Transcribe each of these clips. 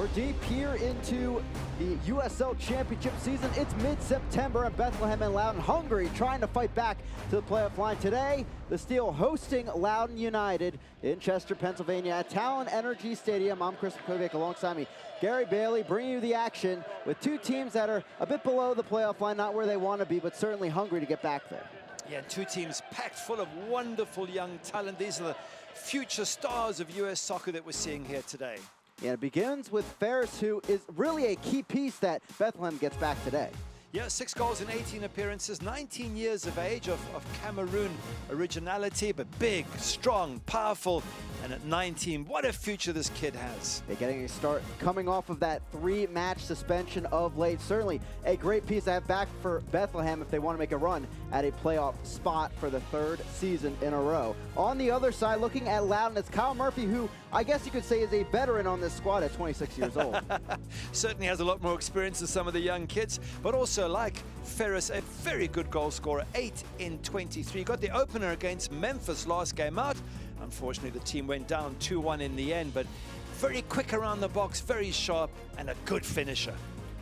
We're deep here into the USL Championship season. It's mid-September and Bethlehem and Loudoun hungry, trying to fight back to the playoff line. Today, the Steel hosting Loudoun United in Chester, Pennsylvania at Talon Energy Stadium. I'm Chris Kovic, alongside me, Gary Bailey, bringing you the action with two teams that are a bit below the playoff line, not where they want to be, but certainly hungry to get back there. Yeah, two teams packed full of wonderful young talent. These are the future stars of US soccer that we're seeing here today. Yeah, it begins with Ferris, who is really a key piece that Bethlehem gets back today. Yeah, 6 goals in 18 appearances, 19 years of age, of Cameroon originality, but big, strong, powerful, and at 19, what a future this kid has. They're getting a start coming off of that 3-match suspension of late. Certainly a great piece to have back for Bethlehem if they want to make a run at a playoff spot for the 3rd season in a row. On the other side, looking at Loudoun, it's Kyle Murphy, who I guess you could say is a veteran on this squad at 26 years old. Certainly has a lot more experience than some of the young kids, but also like Ferris, a very good goal scorer, 8 in 23. Got the opener against Memphis last game out. Unfortunately, the team went down 2-1 in the end, but very quick around the box, very sharp, and a good finisher.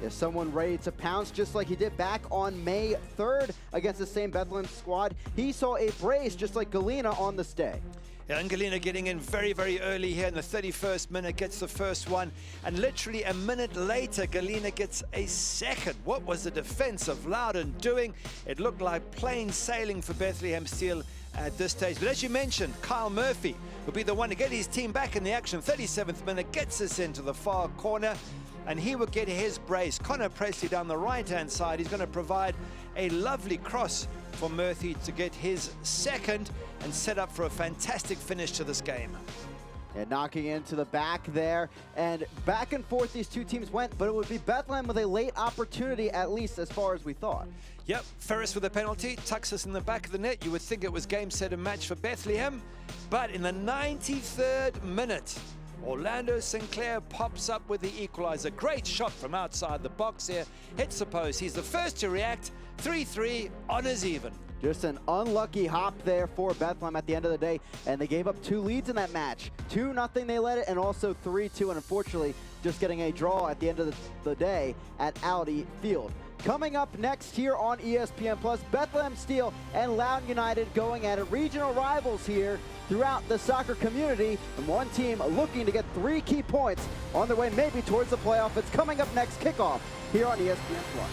Is someone ready to pounce just like he did back on May 3rd against the same Bethlehem squad? He saw a brace just like Galena on this day. Yeah, and Galena getting in very, very early here in the 31st minute, gets the first one, and literally a minute later, Galena gets a second. What was the defense of Loudoun doing? It looked like plain sailing for Bethlehem Steel at this stage. But as you mentioned, Kyle Murphy will be the one to get his team back in the action. 37th minute, gets us into the far corner, and he will get his brace. Connor Presley down the right-hand side. He's going to provide a lovely cross for Murphy to get his second and set up for a fantastic finish to this game. And knocking into the back there, and back and forth these two teams went, but it would be Bethlehem with a late opportunity, at least as far as we thought. Yep, Ferris with a penalty, tucks us in the back of the net. You would think it was game, set, and match for Bethlehem, but in the 93rd minute, Orlando Sinclair pops up with the equalizer. Great shot from outside the box here, hits the post. He's the first to react. 3-3, honors even. Just an unlucky hop there for Bethlehem at the end of the day, and they gave up 2 leads in that match. 2-0 they led it, and also 3-2, and unfortunately just getting a draw at the end of the day at Audi Field. Coming up next here on ESPN+, Bethlehem Steel and Loudoun United going at it. Regional rivals here throughout the soccer community, and one team looking to get 3 key points on their way maybe towards the playoff. It's coming up next, kickoff here on ESPN+.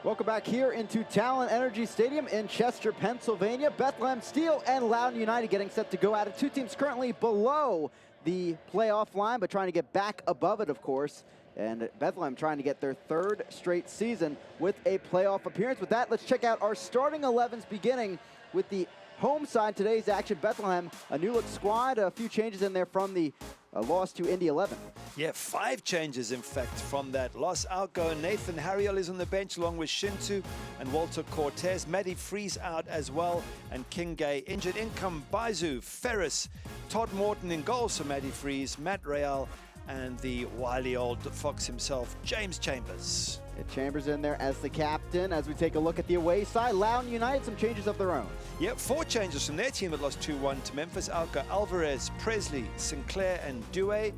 Welcome back here into Talon Energy Stadium in Chester, Pennsylvania. Bethlehem Steel and Loudoun United getting set to go at it. Two teams currently below the playoff line, but trying to get back above it, of course. And Bethlehem trying to get their 3rd straight season with a playoff appearance. With that, let's check out our starting 11s, beginning with the home side. Today's action, Bethlehem, a new look squad, a few changes in there from the loss to Indy 11. Yeah, 5 changes, in fact, from that loss. Outgoing Nathan Harriel is on the bench along with Shintu and Walter Cortez. Matty Freeze out as well, and King Gay injured. In come Baizu, Ferris, Todd Morton in goal, so Matty Freeze, Matt Real, and the wily old fox himself, James Chambers. Chambers in there as the captain. As we take a look at the away side, Loudoun United, some changes of their own. Yep, 4 changes from their team that lost 2-1 to Memphis. Alka, Alvarez, Presley, Sinclair, and Due.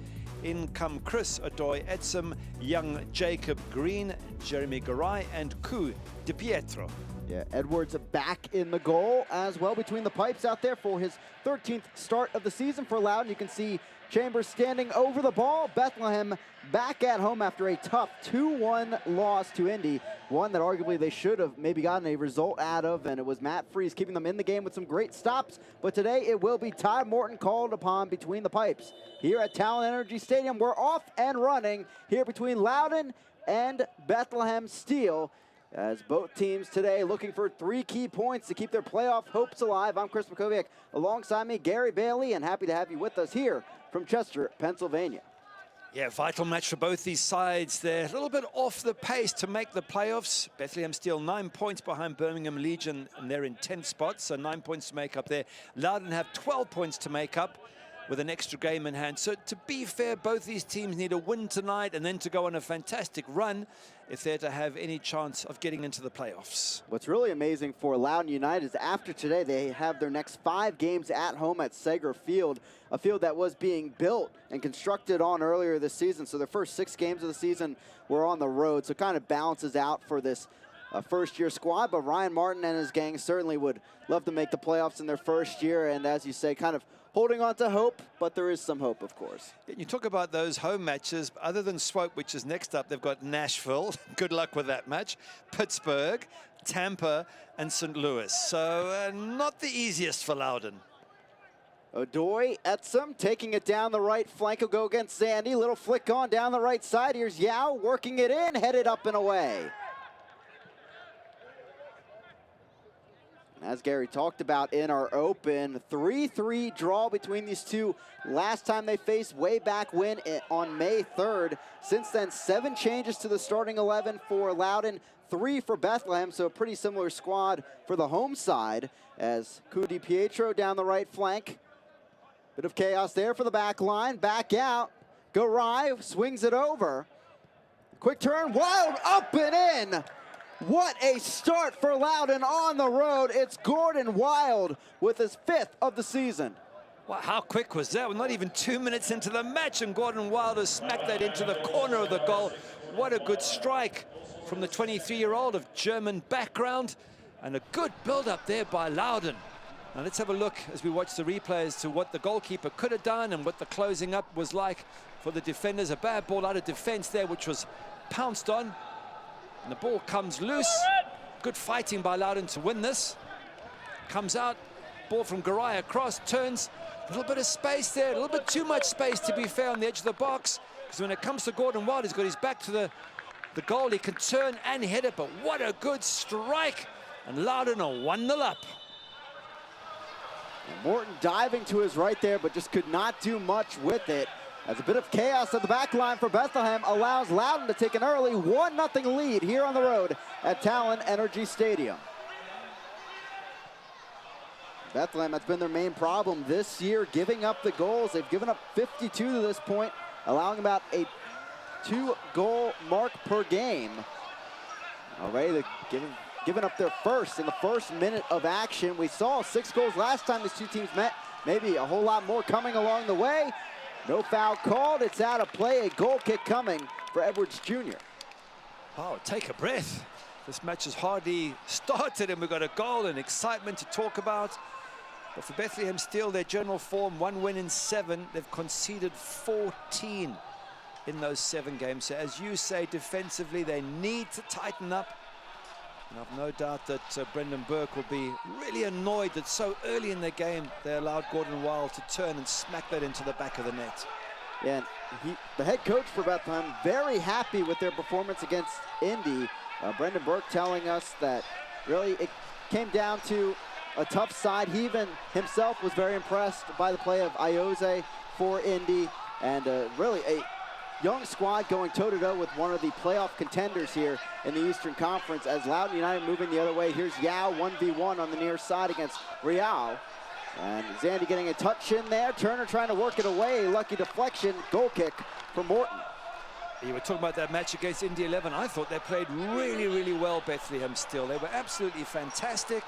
In come Chris, Adoy, Edsam, Young, Jacob Green, Jeremy Garay, and Ku Di Pietro. Yeah, Edwards back in the goal as well between the pipes out there for his 13th start of the season for Loudoun. You can see Chambers standing over the ball. Bethlehem back at home after a tough 2-1 loss to Indy. One that arguably they should have maybe gotten a result out of, and it was Matt Freeze keeping them in the game with some great stops. But today it will be Todd Morton called upon between the pipes. Here at Talon Energy Stadium, we're off and running here between Loudoun and Bethlehem Steel, as both teams today looking for 3 key points to keep their playoff hopes alive. I'm Chris Makoviak, alongside me, Gary Bailey, and happy to have you with us here from Chester, Pennsylvania. Yeah, vital match for both these sides. They're a little bit off the pace to make the playoffs. Bethlehem Steel 9 points behind Birmingham Legion, and they're in 10th spots, so 9 points to make up there. Loudoun have 12 points to make up with an extra game in hand. So to be fair, both these teams need a win tonight and then to go on a fantastic run if they're to have any chance of getting into the playoffs. What's really amazing for Loudoun United is after today, they have their next 5 games at home at Sager Field, a field that was being built and constructed on earlier this season. So their first 6 games of the season were on the road. So it kind of balances out for this first-year squad. But Ryan Martin and his gang certainly would love to make the playoffs in their first year. And as you say, kind of holding on to hope, but there is some hope, of course. You talk about those home matches. Other than Swope, which is next up, they've got Nashville. Good luck with that match. Pittsburgh, Tampa, and St. Louis. So not the easiest for Loudoun. Adoy, Edsam taking it down the right flank. Will go against Sandy. Little flick on down the right side. Here's Yao working it in, headed up and away. As Gary talked about in our open, 3-3 draw between these two. Last time they faced, way back when on May 3rd. Since then, 7 changes to the starting 11 for Loudoun, 3 for Bethlehem, so a pretty similar squad for the home side. As Ku Di Pietro down the right flank. Bit of chaos there for the back line. Back out. Garay swings it over. Quick turn, Wild up and in. What a start for Loudoun on the road. It's Gordon Wild with his 5th of the season. Wow, how quick was that? We're not even 2 minutes into the match, and Gordon Wild has smacked that into the corner of the goal. What a good strike from the 23-year-old of German background, and a good build-up there by Loudoun. Now let's have a look as we watch the replay as to what the goalkeeper could have done and what the closing up was like for the defenders. A bad ball out of defense there, which was pounced on. And the ball comes loose. Good fighting by Loudoun to win this. Comes out, ball from Garay across, turns. A little bit of space there, a little bit too much space to be fair on the edge of the box. Because when it comes to Gordon Wild, he's got his back to the goal. He can turn and hit it, but what a good strike. And Loudoun are 1-0 up. And Morton diving to his right there, but just could not do much with it. As a bit of chaos at the back line for Bethlehem allows Loudoun to take an early 1-0 lead here on the road at Talon Energy Stadium. Bethlehem, that's been their main problem this year, giving up the goals. They've given up 52 to this point, allowing about a 2-goal mark per game. Already they're giving up their first in the first minute of action. We saw 6 goals last time these two teams met. Maybe a whole lot more coming along the way. No foul called, it's out of play, a goal kick coming for Edwards Jr. Oh, take a breath. This match has hardly started and we've got a goal and excitement to talk about. But for Bethlehem Steel, their general form, 1 win in 7. They've conceded 14 in those 7 games. So as you say, defensively, they need to tighten up. And I've no doubt that Brendan Burke will be really annoyed that so early in the game they allowed Gordon Wild to turn and smack that into the back of the net. And the head coach for Bethlehem, very happy with their performance against Indy. Brendan Burke telling us that really it came down to a tough side. He even himself was very impressed by the play of Ioze for Indy, and really a young squad going toe-to-toe with one of the playoff contenders here in the Eastern Conference, as Loudoun United moving the other way. Here's Yao 1v1 on the near side against Real. And Zandy getting a touch in there. Turner trying to work it away. Lucky deflection. Goal kick for Morton. You were talking about that match against Indy 11. I thought they played really, really well, Bethlehem still. They were absolutely fantastic.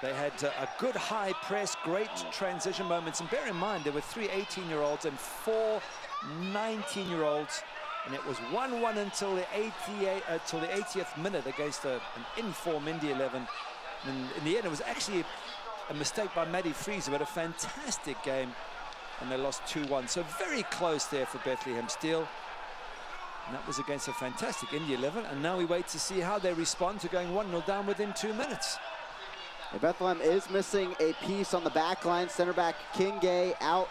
They had a good high press, great transition moments. And bear in mind, there were 3 18-year-olds and 4 19-year-olds. And it was 1-1 until the 80th minute against an in-form Indy 11. And in the end, it was actually a mistake by Matty Freezer, but a fantastic game. And they lost 2-1. So very close there for Bethlehem Steel. And that was against a fantastic Indy 11. And now we wait to see how they respond to going 1-0 down within 2 minutes. Bethlehem is missing a piece on the back line. Center back King Gay out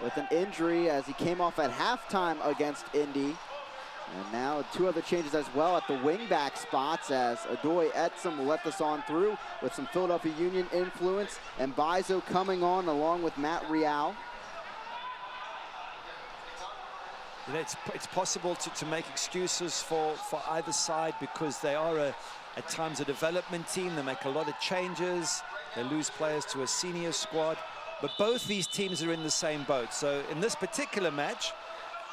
with an injury as he came off at halftime against Indy. And now 2 other changes as well at the wing back spots, as Adoy Etzem will let this on through with some Philadelphia Union influence, and Bizo coming on along with Matt Real. You know, it's possible to make excuses for either side, because they are at times a development team. They make a lot of changes. They lose players to a senior squad. But both these teams are in the same boat. So in this particular match,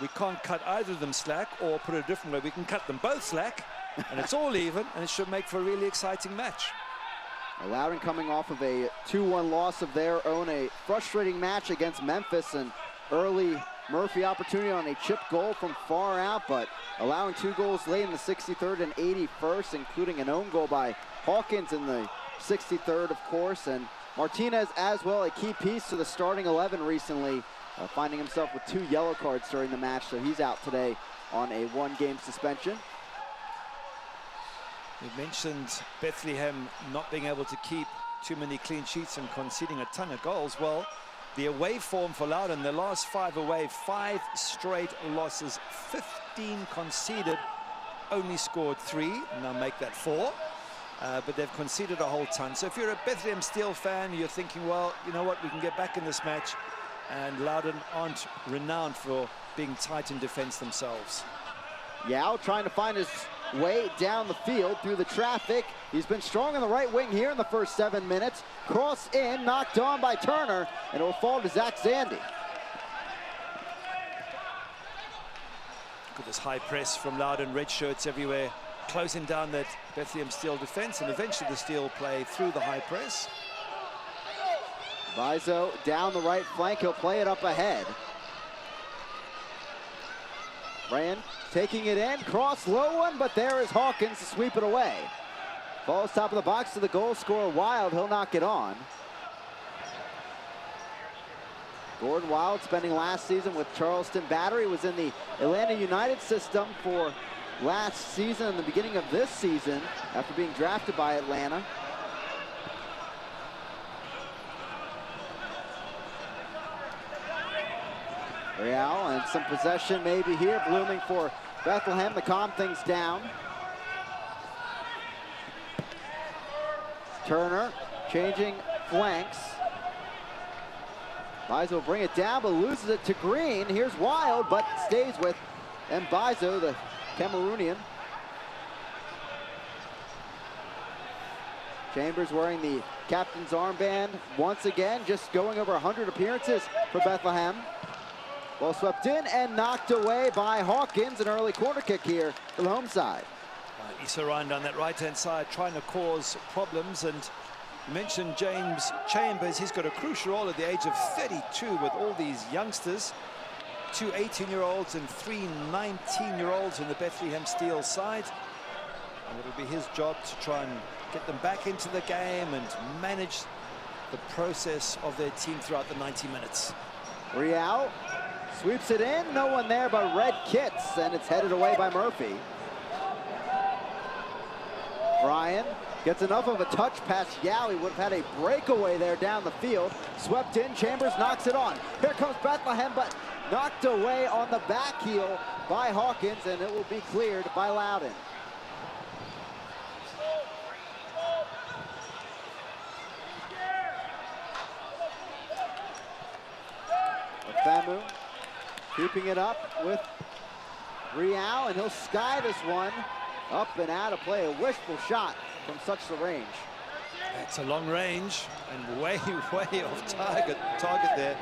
we can't cut either of them slack, or put it a different way, we can cut them both slack, and it's all even, and it should make for a really exciting match. Loudoun coming off of a 2-1 loss of their own, a frustrating match against Memphis, and early Murphy opportunity on a chip goal from far out, but allowing 2 goals late in the 63rd and 81st, including an own goal by Hawkins in the 63rd, of course, and Martinez as well, a key piece to the starting 11 recently, finding himself with 2 yellow cards during the match, so he's out today on a 1-game suspension. We mentioned Bethlehem not being able to keep too many clean sheets and conceding a ton of goals. Well, the away form for Loudoun, the last 5 away, 5 straight losses, 15 conceded, only scored 3, now make that 4. But they've conceded a whole ton. So if you're a Bethlehem Steel fan, you're thinking, well, you know what, we can get back in this match. And Loudoun aren't renowned for being tight in defense themselves. Yao trying to find his way down the field through the traffic. He's been strong on the right wing here in the first 7 minutes. Cross in, knocked on by Turner, and it will fall to Zach Zandy. Look at this high press from Loudoun, red shirts everywhere, closing down that Bethlehem Steel defense, and eventually the Steel play through the high press. Bizo down the right flank, he'll play it up ahead. Ryan taking it in, cross, low one, but there is Hawkins to sweep it away. Falls top of the box to the goal scorer, Wild, he'll knock it on. Gordon Wild, spending last season with Charleston Battery, was in the Atlanta United system for last season and the beginning of this season after being drafted by Atlanta. Real, and some possession maybe here, blooming for Bethlehem to calm things down. Turner changing flanks. Bizo will bring it down, but loses it to Green. Here's Wild, but stays with Bizo, the Cameroonian. Chambers wearing the captain's armband once again, just going over 100 appearances for Bethlehem. Well swept in and knocked away by Hawkins. An early corner kick here for the home side. Issa Ryan on that right-hand side trying to cause problems, and you mentioned James Chambers. He's got a crucial role at the age of 32 with all these youngsters. 2 18-year-olds and 3 19-year-olds in the Bethlehem Steel side. And it'll be his job to try and get them back into the game and manage the process of their team throughout the 90 minutes. Real sweeps it in, no one there but red kits, and it's headed away by Murphy. Ryan gets enough of a touch past Yao. He would have had a breakaway there down the field. Swept in, Chambers knocks it on. Here comes Bethlehem, but knocked away on the back heel by Hawkins, and it will be cleared by Loudoun. Famu keeping it up with Real, and he'll sky this one up and out of play. A wishful shot from such the range. It's a long range and way off target there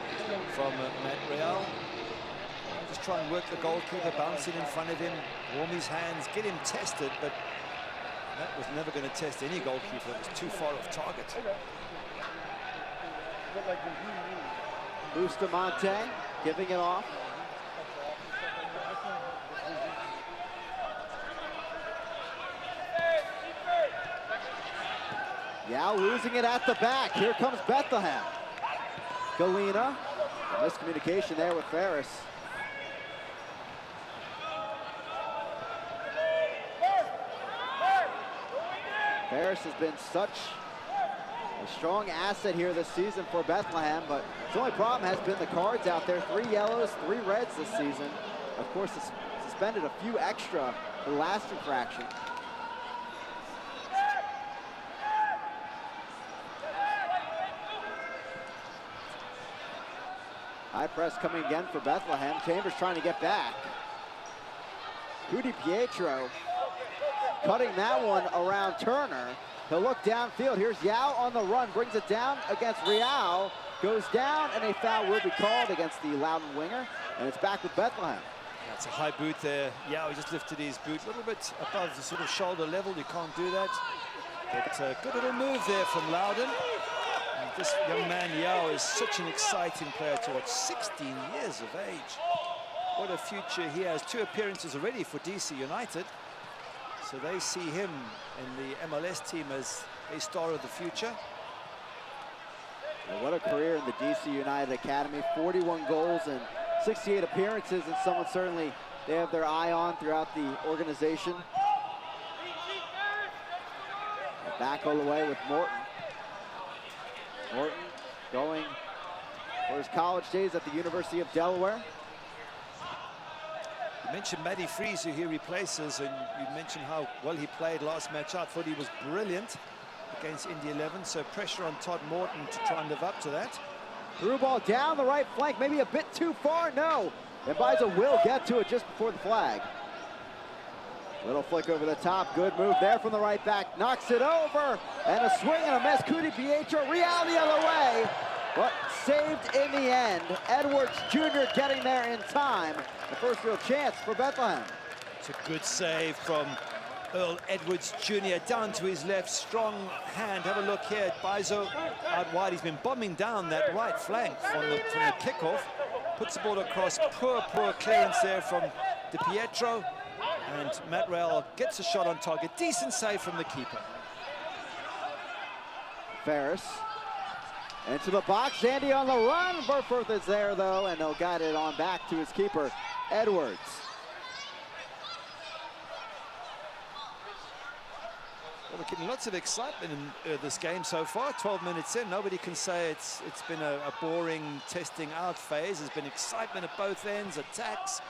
from Matt Real. Just try and work the goalkeeper, bouncing in front of him, warm his hands, get him tested, but that was never going to test any goalkeeper. It was too far off target. Bustamante giving it off. Yao losing it at the back. Here comes Bethlehem. Galena. A miscommunication there with Ferris. Ferris has been such a strong asset here this season for Bethlehem, but the only problem has been the cards out there. 3 yellows, 3 reds this season. Of course, suspended a few extra for the last infraction. High press coming again for Bethlehem. Chambers trying to get back. Di Pietro cutting that one around Turner. He'll look downfield. Here's Yao on the run, brings it down against Real, goes down, and a foul will be called against the Loudoun winger, and it's back with Bethlehem. Yeah, it's a high boot there. Yao just lifted his boot a little bit above the sort of shoulder level. You can't do that. But a good little move there from Loudoun. And this young man, Yao, is such an exciting player to watch. 16 years of age. What a future he has. 2 appearances already for DC United. So they see him in the MLS team as a star of the future. And what a career in the DC United Academy. 41 goals and 68 appearances, and someone certainly they have their eye on throughout the organization. Back all the way with Morton. Morton going for his college days at the University of Delaware. You mentioned Matty Fries, who he replaces, and you mentioned how well he played last match. I thought he was brilliant against Indy 11, so pressure on Todd Morton to try and live up to that. Through ball down the right flank, maybe a bit too far, no. And Biza will get to it just before the flag. Little flick over the top, good move there from the right back, knocks it over, and a swing and a miss. Di Pietro, Real the other way, but saved in the end. Edwards Jr. getting there in time. The first real chance for Bethlehem. It's a good save from Earl Edwards Jr. down to his left, strong hand. Have a look here at Bizo out wide. He's been bombing down that right flank from the kickoff. Puts the ball across, poor clearance there from Di Pietro. And Matt Real gets a shot on target. Decent save from the keeper. Ferris into the box. Andy on the run. Burforth is there, though, and he'll guide it on back to his keeper, Edwards. Well, we're getting lots of excitement in this game so far. 12 minutes in, nobody can say it's been a boring testing out phase. There's been excitement at both ends, attacks,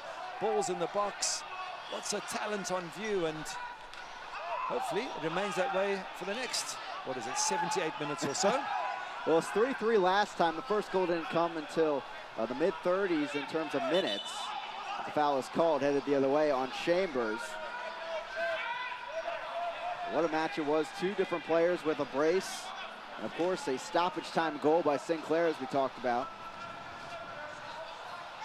balls in the box. Lots of talent on view, and hopefully it remains that way for the next, 78 minutes or so. Well, it's 3-3 last time. The first goal didn't come until the mid-30s in terms of minutes. The foul is called, headed the other way on Chambers. What a match it was. 2 different players with a brace. And, of course, a stoppage time goal by Sinclair, as we talked about.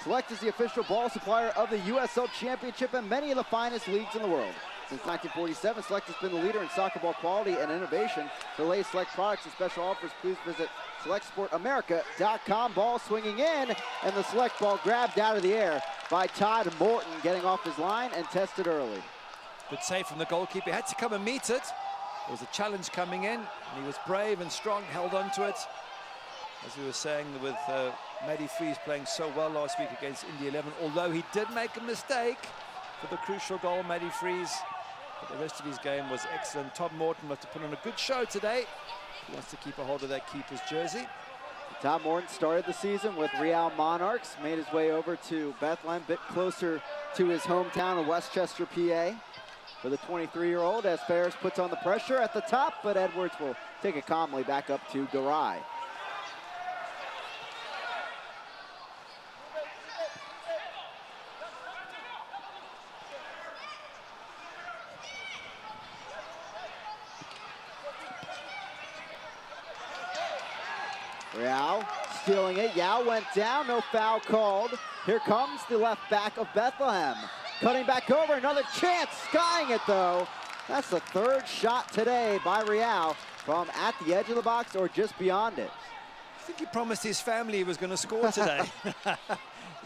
Select is the official ball supplier of the USL Championship and many of the finest leagues in the world. Since 1947, Select has been the leader in soccer ball quality and innovation. For latest Select products and special offers, please visit SelectSportAmerica.com. Ball swinging in, and the Select ball grabbed out of the air by Todd Morton, getting off his line and tested early. Good save from the goalkeeper. He had to come and meet it. There was a challenge coming in, and he was brave and strong, held on to it. As we were saying, with Matty Fries playing so well last week against Indy 11, although he did make a mistake for the crucial goal, Matty Fries. But the rest of his game was excellent. Todd Morton must have put on a good show today. He wants to keep a hold of that keeper's jersey. Tom Morton started the season with Real Monarchs, made his way over to Bethlehem, a bit closer to his hometown of Westchester, PA. For the 23-year-old, as Ferris puts on the pressure at the top, but Edwards will take it calmly back up to Garay. Real stealing it. Yao went down, no foul called. Here comes the left back of Bethlehem. Cutting back over, another chance, skying it though. That's the third shot today by Real from at the edge of the box or just beyond it. I think he promised his family he was going to score today.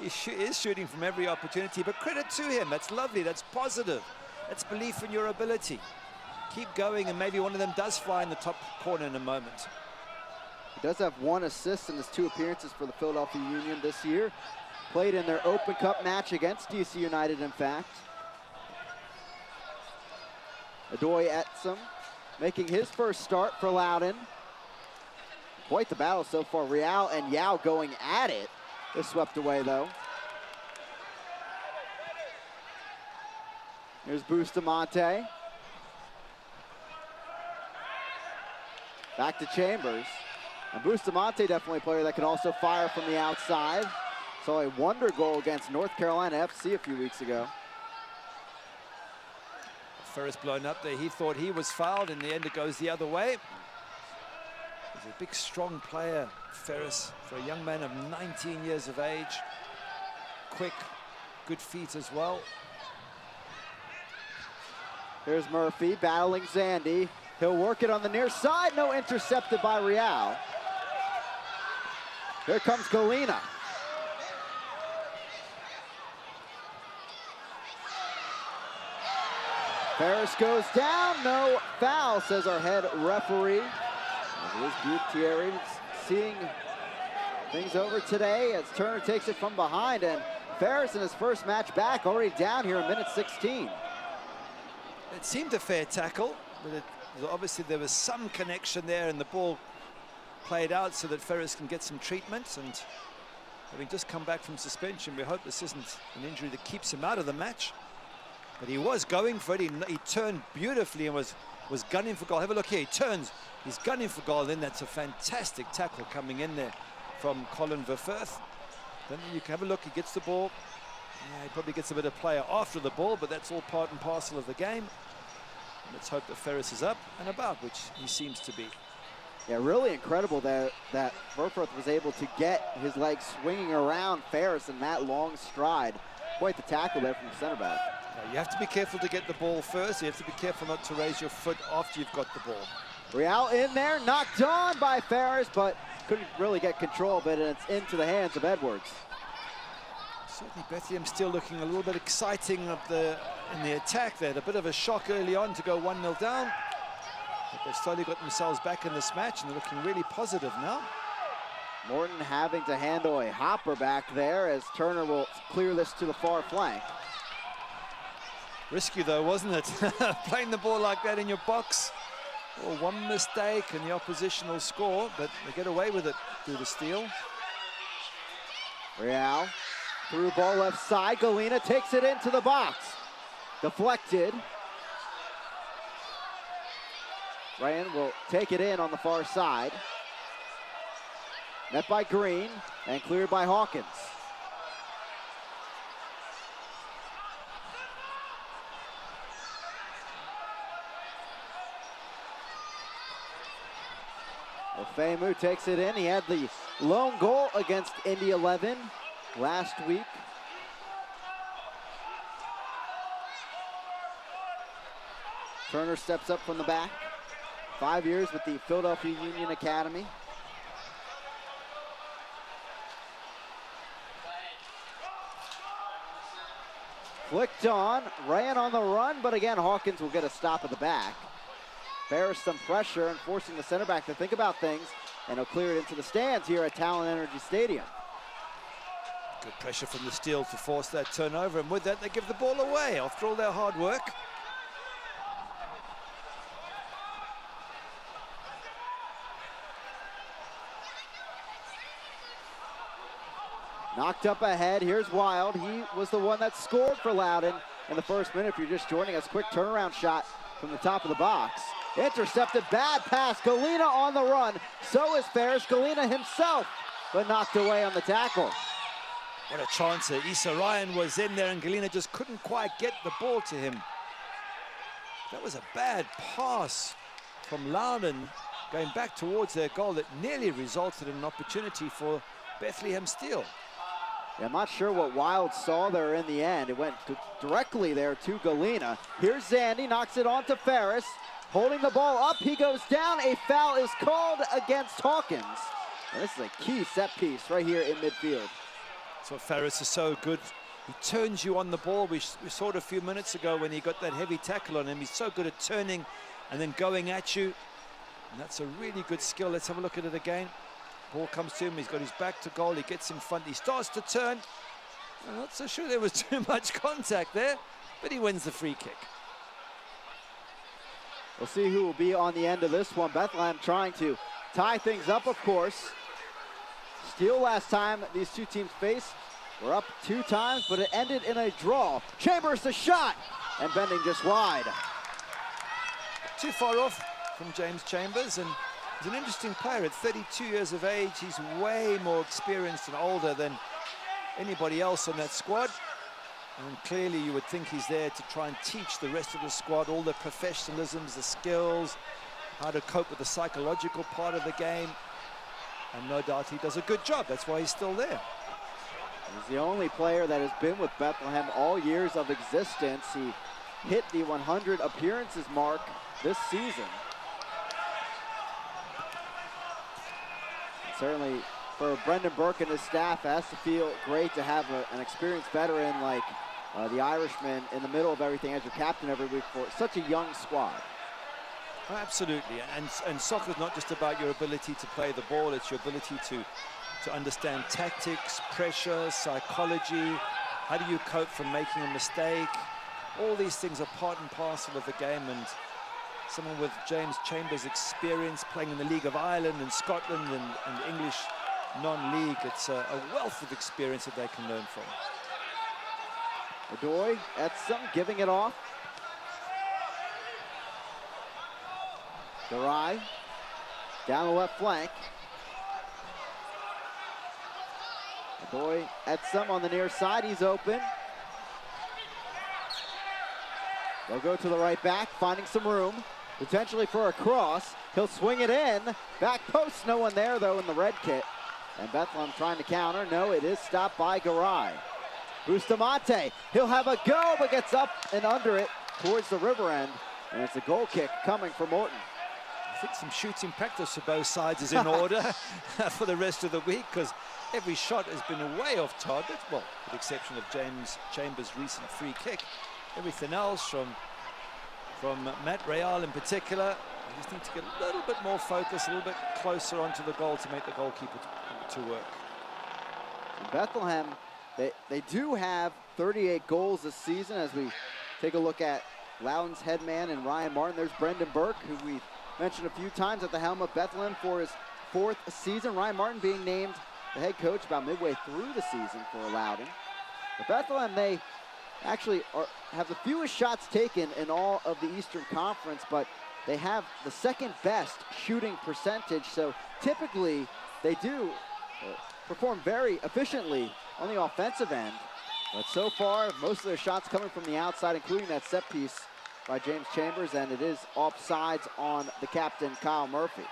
He is shooting from every opportunity, but credit to him. That's lovely, that's positive. That's belief in your ability. Keep going, and maybe one of them does fly in the top corner in a moment. He does have 1 assist in his 2 appearances for the Philadelphia Union this year. Played in their Open Cup match against DC United, in fact. Adoy Etzem making his first start for Loudoun. Quite the battle so far. Real and Yao going at it. They're swept away, though. Here's Bustamante. Back to Chambers. And Bustamante definitely a player that can also fire from the outside. Saw a wonder goal against North Carolina FC a few weeks ago. Ferris blown up there. He thought he was fouled. In the end, it goes the other way. He's a big, strong player, Ferris, for a young man of 19 years of age. Quick, good feet as well. Here's Murphy battling Zandy. He'll work it on the near side. No, intercepted by Real. Here comes Galena. Ferris goes down. No foul, says our head referee. Liz Gutierrez seeing things over today as Turner takes it from behind, and Ferris in his first match back already down here in minute 16. It seemed a fair tackle, but obviously there was some connection there, and the ball played out so that Ferris can get some treatment. And having just come back from suspension, we hope this isn't an injury that keeps him out of the match. But he was going for it. He turned beautifully and was gunning for goal. Have a look here. He turns. He's gunning for goal. Then that's a fantastic tackle coming in there from Colin Verfurth. Then you can have a look. He gets the ball. Yeah, he probably gets a bit of player after the ball, but that's all part and parcel of the game. And let's hope that Ferris is up and about, which he seems to be. Yeah, really incredible that Verfurth was able to get his legs swinging around Ferris in that long stride. Quite the tackle there from the center back. You have to be careful to get the ball first. You have to be careful not to raise your foot after you've got the ball. Real in there, knocked on by Ferris, but couldn't really get control of it, and it's into the hands of Edwards. Certainly Bethlehem still looking a little bit exciting in the attack there. A bit of a shock early on to go 1-0 down. But they've slowly got themselves back in this match, and they're looking really positive now. Morton having to handle a hopper back there as Turner will clear this to the far flank. Risky though, wasn't it? Playing the ball like that in your box. Oh, one mistake and the opposition will score, but they get away with it through the steal. Real through ball left side. Galena takes it into the box. Deflected. Ryan will take it in on the far side. Met by Green and cleared by Hawkins. Ofemu takes it in. He had the lone goal against Indy 11 last week. Turner steps up from the back. 5 years with the Philadelphia Union Academy. Flicked on, ran on the run, but again, Hawkins will get a stop at the back. Ferris some pressure and forcing the center back to think about things, and he'll clear it into the stands here at Talon Energy Stadium. Good pressure from the steal to force that turnover, and with that, they give the ball away after all their hard work. Knocked up ahead. Here's Wild. He was the one that scored for Loudoun in the first minute. If you're just joining us, quick turnaround shot from the top of the box. Intercepted, bad pass. Galena on the run. So is Ferris. Galena himself, but knocked away on the tackle. What a chance. Issa Ryan was in there and Galena just couldn't quite get the ball to him. That was a bad pass from Loudoun going back towards their goal that nearly resulted in an opportunity for Bethlehem Steel. Yeah, I'm not sure what Wild saw there in the end. It went directly there to Galena. Here's Zandy, knocks it on to Ferris. Holding the ball up, he goes down. A foul is called against Hawkins. And this is a key set piece right here in midfield. So Ferris is so good. He turns you on the ball. We saw it a few minutes ago when he got that heavy tackle on him. He's so good at turning and then going at you. And that's a really good skill. Let's have a look at it again. Ball comes to him, he's got his back to goal, he gets in front, he starts to turn. I'm not so sure there was too much contact there, but he wins the free kick. We'll see who will be on the end of this one. Bethlehem trying to tie things up, of course. Steel last time these two teams faced were up 2 times, but it ended in a draw. Chambers the shot, and bending just wide. Too far off from James Chambers, and he's an interesting player. At 32 years of age, he's way more experienced and older than anybody else on that squad. And clearly you would think he's there to try and teach the rest of the squad all the professionalisms, the skills, how to cope with the psychological part of the game. And no doubt he does a good job. That's why he's still there. He's the only player that has been with Bethlehem all years of existence. He hit the 100 appearances mark this season. Certainly for Brendan Burke and his staff, it has to feel great to have an experienced veteran like the Irishman in the middle of everything as your captain every week for such a young squad. Oh, absolutely, and soccer is not just about your ability to play the ball, it's your ability to understand tactics, pressure, psychology, how do you cope from making a mistake. All these things are part and parcel of the game, and someone with James Chambers' experience playing in the League of Ireland and Scotland and English non-league, it's a wealth of experience that they can learn from. Adoy, Etzum giving it off. Garai down the left flank. Adoy, Etzum on the near side, he's open. They'll go to the right back, finding some room, potentially for a cross. He'll swing it in. Back post, no one there though in the red kit. And Bethlehem trying to counter. No, it is stopped by Garai. Bustamante, he'll have a go, but gets up and under it towards the river end. And it's a goal kick coming from Morton. I think some shooting practice for both sides is in order for the rest of the week, because every shot has been way off target. Well, with the exception of James Chambers' recent free kick. Everything else from Matt Real in particular, we just need to get a little bit more focus, a little bit closer onto the goal to make the goalkeeper to work. In Bethlehem, they do have 38 goals this season. As we take a look at Loudoun's head man and Ryan Martin, there's Brendan Burke, who we've mentioned a few times at the helm of Bethlehem for his 4th season. Ryan Martin being named the head coach about midway through the season for Loudoun. But Bethlehem, they actually have the fewest shots taken in all of the Eastern Conference, but they have the 2nd best shooting percentage. So typically they do perform very efficiently on the offensive end. But so far, most of their shots coming from the outside, including that set piece by James Chambers, and it is offsides on the captain, Kyle Murphy.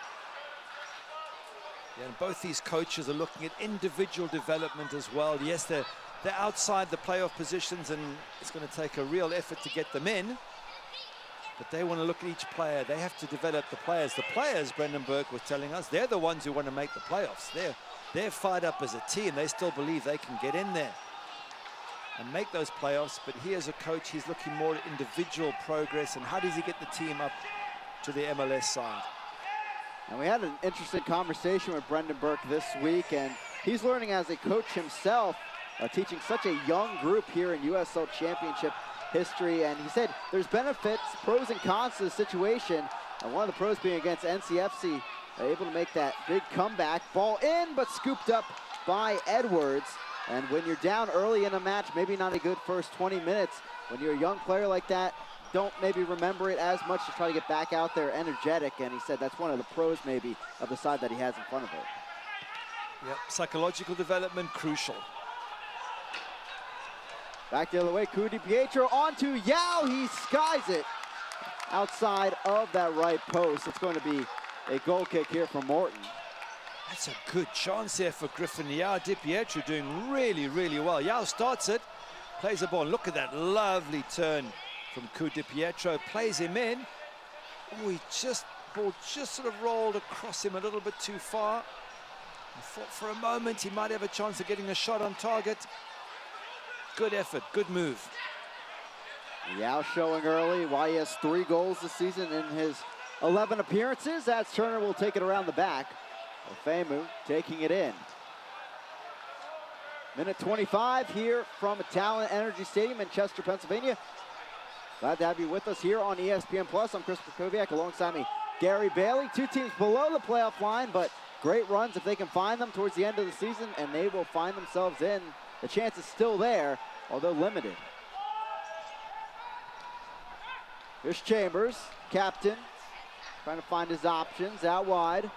Yeah, and both these coaches are looking at individual development as well. Yes, they're outside the playoff positions, and it's going to take a real effort to get them in. But they want to look at each player. They have to develop the players. The players, Brendan Burke was telling us, they're the ones who want to make the playoffs. They're fired up as a team. They still believe they can get in there and make those playoffs. But he, as a coach, he's looking more at individual progress and how does he get the team up to the MLS side. And we had an interesting conversation with Brendan Burke this week, and he's learning as a coach himself, teaching such a young group here in USL Championship history. And he said there's benefits, pros and cons to the situation. And one of the pros being against NCFC, able to make that big comeback. Ball in, but scooped up by Edwards. And when you're down early in a match, maybe not a good first 20 minutes. When you're a young player like that, don't maybe remember it as much to try to get back out there energetic. And he said that's one of the pros maybe of the side that he has in front of him. Yep, psychological development crucial. Back the other way, Coup de Pietro onto Yao. He skies it outside of that right post. It's going to be a goal kick here from Morton. That's a good chance there for Griffin. Yao Di Pietro doing really, really well. Yao starts it, plays the ball. Look at that lovely turn from Coup de Pietro. Plays him in. Oh, ball just sort of rolled across him a little bit too far. I thought for a moment he might have a chance of getting a shot on target. Good effort, good move. Yao showing early why he has 3 goals this season in his 11 appearances, as Turner will take it around the back. Ofemu taking it in. Minute 25 here from Talent Energy Stadium in Chester, Pennsylvania. Glad to have you with us here on ESPN Plus. I'm Chris Krakowiak, alongside me, Gary Bailey. 2 teams below the playoff line, but great runs if they can find them towards the end of the season, and they will find themselves in. The chance is still there, although limited. Here's Chambers, captain, trying to find his options out wide.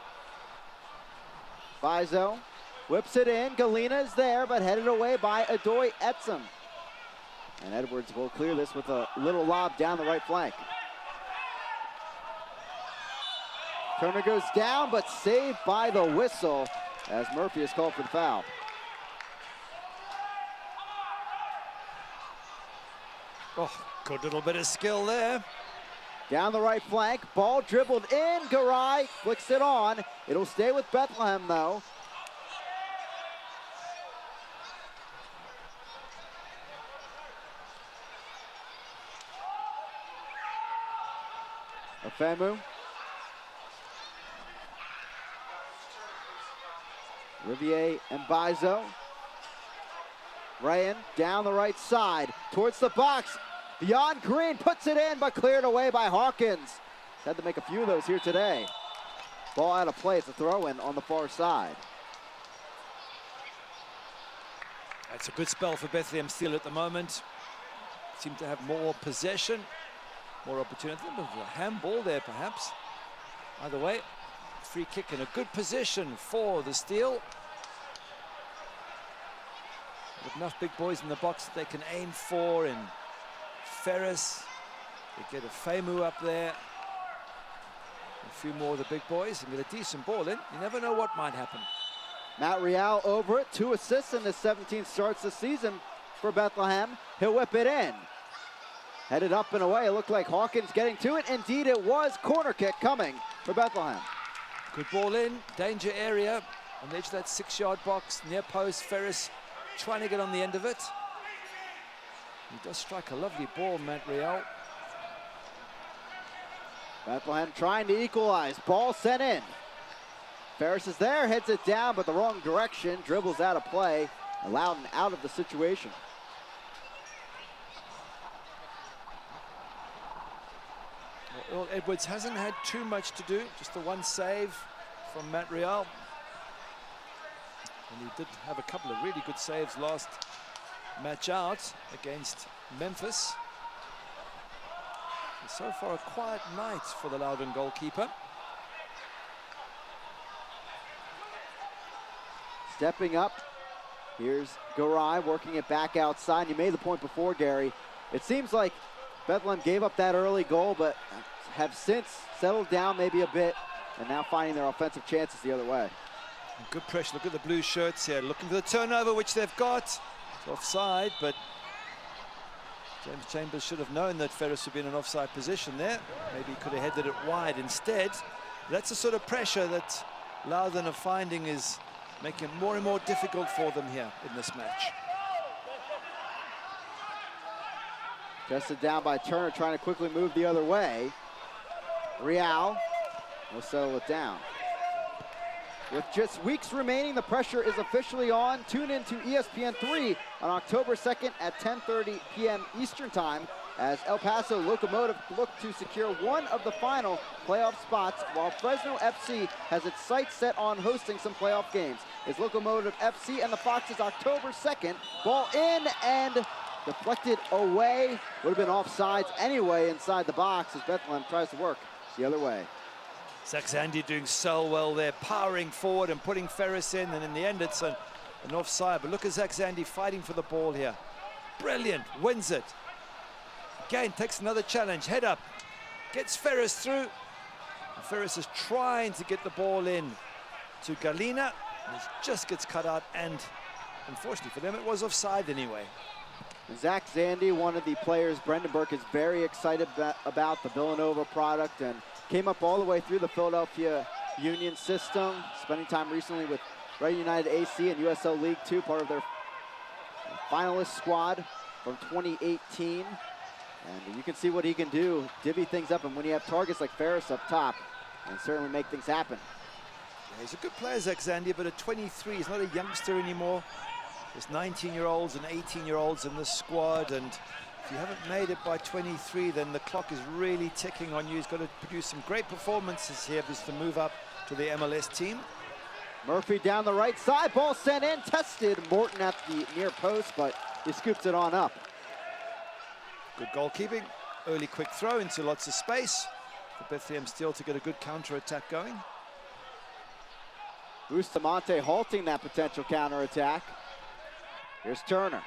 Bizo whips it in. Galena is there, but headed away by Adoy Etzem. And Edwards will clear this with a little lob down the right flank. Turner goes down, but saved by the whistle as Murphy is called for the foul. Oh, good little bit of skill there. Down the right flank, ball dribbled in. Garay flicks it on. It'll stay with Bethlehem, though. Ofemu. Riviere and Bizo. Rayan down the right side towards the box. Beyond Green, puts it in, but cleared away by Hawkins. Had to make a few of those here today. Ball out of play. It's a throw-in on the far side. That's a good spell for Bethlehem Steel at the moment. Seem to have more possession, more opportunity. A bit of a handball there, perhaps. Either way, free kick in a good position for the Steel. With enough big boys in the box that they can aim for, and Ferris, they get a Ofemu up there. A few more of the big boys and get a decent ball in. You never know what might happen. Matt Real over it, 2 assists in his 17 starts this season for Bethlehem. He'll whip it in. Headed up and away. It looked like Hawkins getting to it. Indeed it was. Corner kick coming for Bethlehem. Good ball in, danger area on the edge of that 6-yard box, near post. Ferris trying to get on the end of it. He does strike a lovely ball, Matt Real. Bethlehem trying to equalize. Ball sent in. Ferris is there, heads it down, but the wrong direction. Dribbles out of play. Loudoun out of the situation. Well, Earl Edwards hasn't had too much to do. Just the 1 save from Matt Real. And he did have a couple of really good saves last match out against Memphis. And so far, a quiet night for the Loudoun goalkeeper. Stepping up, here's Garay working it back outside. You made the point before, Gary. It seems like Bethlehem gave up that early goal, but have since settled down maybe a bit, and now finding their offensive chances the other way. Good pressure. Look at the blue shirts here, looking for the turnover, which they've got. It's offside, but James Chambers should have known that Ferris would be in an offside position there. Maybe he could have headed it wide instead. That's the sort of pressure that Loudoun are finding is making it more and more difficult for them here in this match. Tested down by Turner, trying to quickly move the other way. Real will settle it down. With just weeks remaining, the pressure is officially on. Tune in to ESPN3 on October 2nd at 10:30 p.m. Eastern Time as El Paso Locomotive look to secure one of the final playoff spots, while Fresno FC has its sights set on hosting some playoff games. is Locomotive FC and the Foxes October 2nd. Ball in and deflected away. Would have been offsides anyway inside the box as Bethlehem tries to work the other way. Zach Zandy doing so well there, powering forward and putting Ferris in, and in the end it's an offside. But look at Zach Zandy fighting for the ball here. Brilliant, wins it. Again, takes another challenge, head up, gets Ferris through. And Ferris is trying to get the ball in to Galina. And it just gets cut out, and unfortunately for them, it was offside anyway. Zach Zandy, one of the players Brendan Burke is very excited about, the Villanova product, and came up all the way through the Philadelphia Union system, spending time recently with Red United AC and USL League 2, part of their finalist squad from 2018. And you can see what he can do, divvy things up, and when you have targets like Ferris up top, and certainly make things happen. Yeah, he's a good player, Zach Zandy, but at 23, he's not a youngster anymore. There's 19-year-olds and 18-year-olds in this squad, and if you haven't made it by 23, then the clock is really ticking on you. He's got to produce some great performances here just to move up to the MLS team. Murphy down the right side, ball sent in, tested Morton at the near post, but he scoops it on up. Good goalkeeping, early quick throw into lots of space for Bethlehem Steel to get a good counter-attack going. Bustamante halting that potential counter-attack. Here's Turner.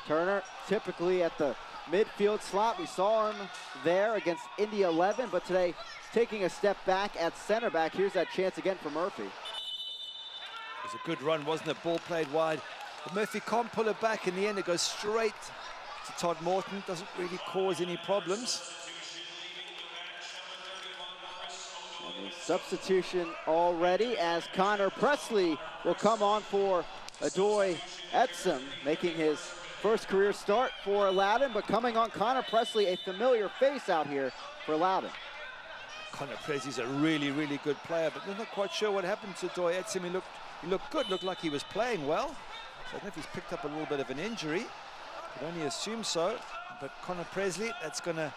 Turner typically at the midfield slot. We saw him there against India 11, but today taking a step back at center back. Here's that chance again for Murphy. It was a good run, wasn't it? Ball played wide. But Murphy can't pull it back. In the end, it goes straight to Todd Morton. Doesn't really cause any problems. And a substitution already as Connor Presley will come on for Adoy Etzem, making his first career start for Loudoun, but coming on Connor Presley, a familiar face out here for Loudoun. Connor Presley's a really, really good player, but they're not quite sure what happened to Adoy Etzem. He looked good, looked like he was playing well. So I don't know if he's picked up a little bit of an injury. Could only assume so. But Connor Presley, that's going to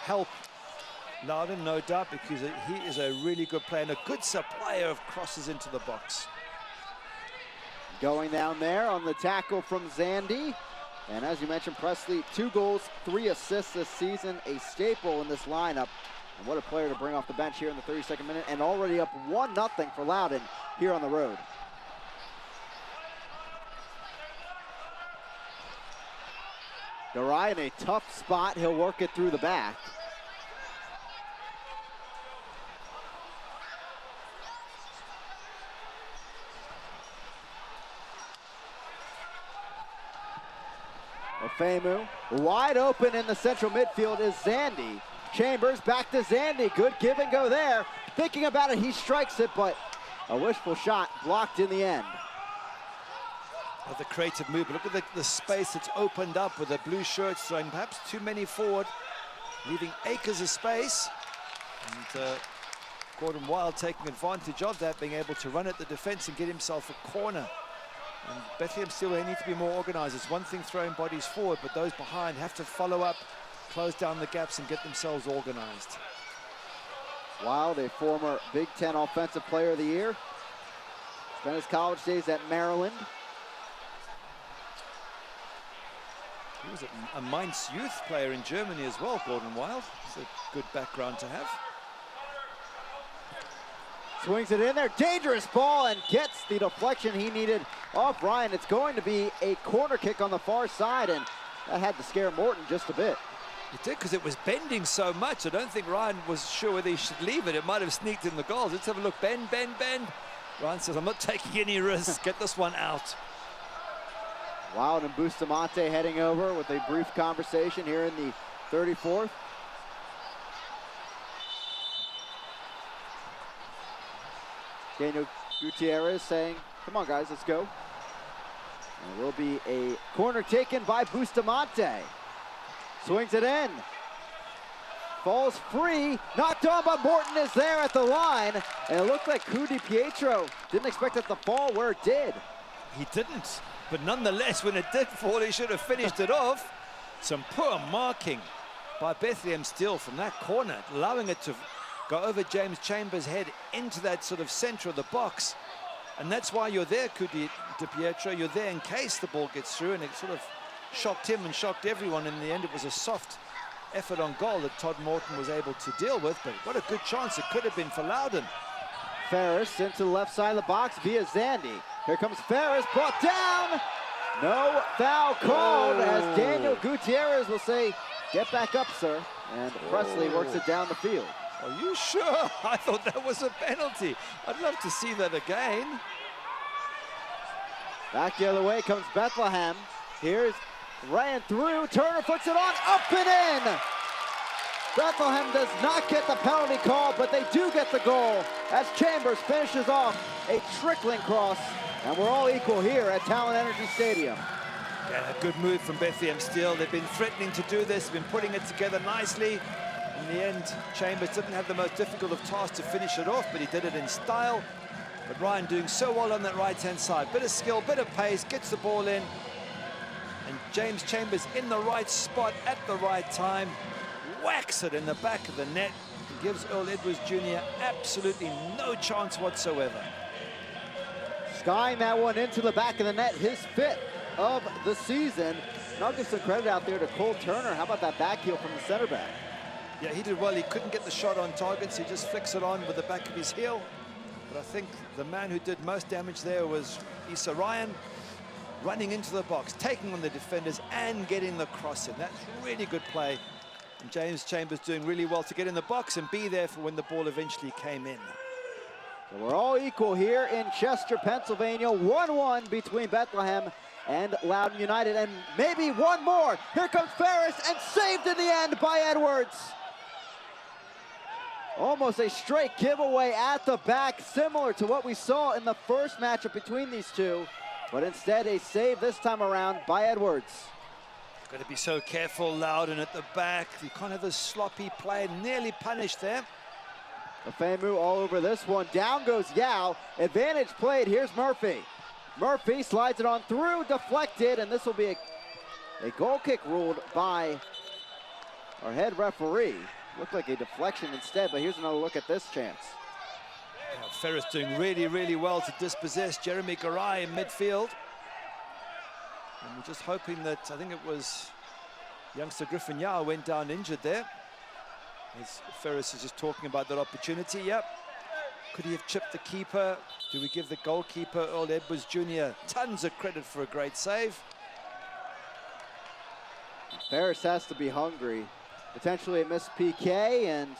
help Loudoun, no doubt, because he is a really good player and a good supplier of crosses into the box. Going down there on the tackle from Zandy. And as you mentioned, Presley, 2 goals, 3 assists this season, a staple in this lineup. And what a player to bring off the bench here in the 32nd minute, and already up 1-0 for Loudoun here on the road. Garay in a tough spot. He'll work it through the back. Ofemu, wide open in the central midfield is Zandy. Chambers back to Zandy, good give and go there. Thinking about it, he strikes it, but a wishful shot blocked in the end. Oh, the creative move, but look at the space that's opened up with the blue shirts throwing perhaps too many forward, leaving acres of space. And Gordon Wild taking advantage of that, being able to run at the defense and get himself a corner. And Bethlehem still need to be more organized. It's one thing throwing bodies forward, but those behind have to follow up, close down the gaps and get themselves organized. Wild, a former Big Ten Offensive Player of the Year. Spent his college days at Maryland. He was a Mainz youth player in Germany as well, Gordon Wild. It's a good background to have. Swings it in there, dangerous ball, and gets the deflection he needed off Ryan. It's going to be a corner kick on the far side, and that had to scare Morton just a bit. It did, because it was bending so much. I don't think Ryan was sure whether he should leave it. It might have sneaked in the goals. Let's have a look. Bend, bend, bend. Ryan says, I'm not taking any risks. Get this one out. Wild and Bustamante heading over with a brief conversation here in the 34th. Daniel Gutierrez saying, come on guys, let's go. And it will be a corner taken by Bustamante. Swings it in. Falls free, knocked on, but Morton is there at the line. And it looked like Cudi Pietro didn't expect it to fall where it did. He didn't, but nonetheless, when it did fall, he should have finished it off. Some poor marking by Bethlehem Steel from that corner, allowing it to go over James Chambers' head into that sort of center of the box. And that's why you're there, Di Pietro. You're there in case the ball gets through, and it sort of shocked him and shocked everyone. In the end, it was a soft effort on goal that Todd Morton was able to deal with, but what a good chance it could have been for Loudoun. Ferris into the left side of the box via Zandy. Here comes Ferris, brought down. No foul called as Daniel Gutierrez will say, get back up, sir. And Presley works it down the field. Are you sure? I thought that was a penalty. I'd love to see that again. Back the other way comes Bethlehem. Here's ran through, Turner puts it on, up and in! Bethlehem does not get the penalty call, but they do get the goal as Chambers finishes off a trickling cross, and we're all equal here at Talent Energy Stadium. Yeah, a good move from Bethlehem Steel. They've been threatening to do this, been putting it together nicely. In the end, Chambers didn't have the most difficult of tasks to finish it off, but he did it in style. But Ryan doing so well on that right-hand side. Bit of skill, bit of pace, gets the ball in. And James Chambers in the right spot at the right time. Whacks it in the back of the net. And gives Earl Edwards Jr. absolutely no chance whatsoever. Skying that one into the back of the net, his fifth of the season. And I'll give some credit out there to Cole Turner. How about that back heel from the center back? Yeah, he did well. He couldn't get the shot on target, so he just flicks it on with the back of his heel. But I think the man who did most damage there was Issa Ryan, running into the box, taking on the defenders and getting the cross in. That's really good play. And James Chambers doing really well to get in the box and be there for when the ball eventually came in. So we're all equal here in Chester, Pennsylvania. 1-1 between Bethlehem and Loudoun United, and maybe one more. Here comes Ferris, and saved in the end by Edwards. Almost a straight giveaway at the back, similar to what we saw in the first matchup between these two, but instead a save this time around by Edwards. Got to be so careful, Loudoun at the back. You can't have a sloppy play, nearly punished there. Ofemu all over this one. Down goes Yao. Advantage played. Here's Murphy. Murphy slides it on through, deflected, and this will be a goal kick ruled by our head referee. Looked like a deflection instead, but here's another look at this chance. Yeah, Ferris doing really, really well to dispossess Jeremy Garay in midfield. And we're just hoping that, I think it was youngster Griffin Yao went down injured there. As Ferris is just talking about that opportunity. Yep. Could he have chipped the keeper? Do we give the goalkeeper, Earl Edwards Jr., tons of credit for a great save? Ferris has to be hungry. Potentially a missed PK, and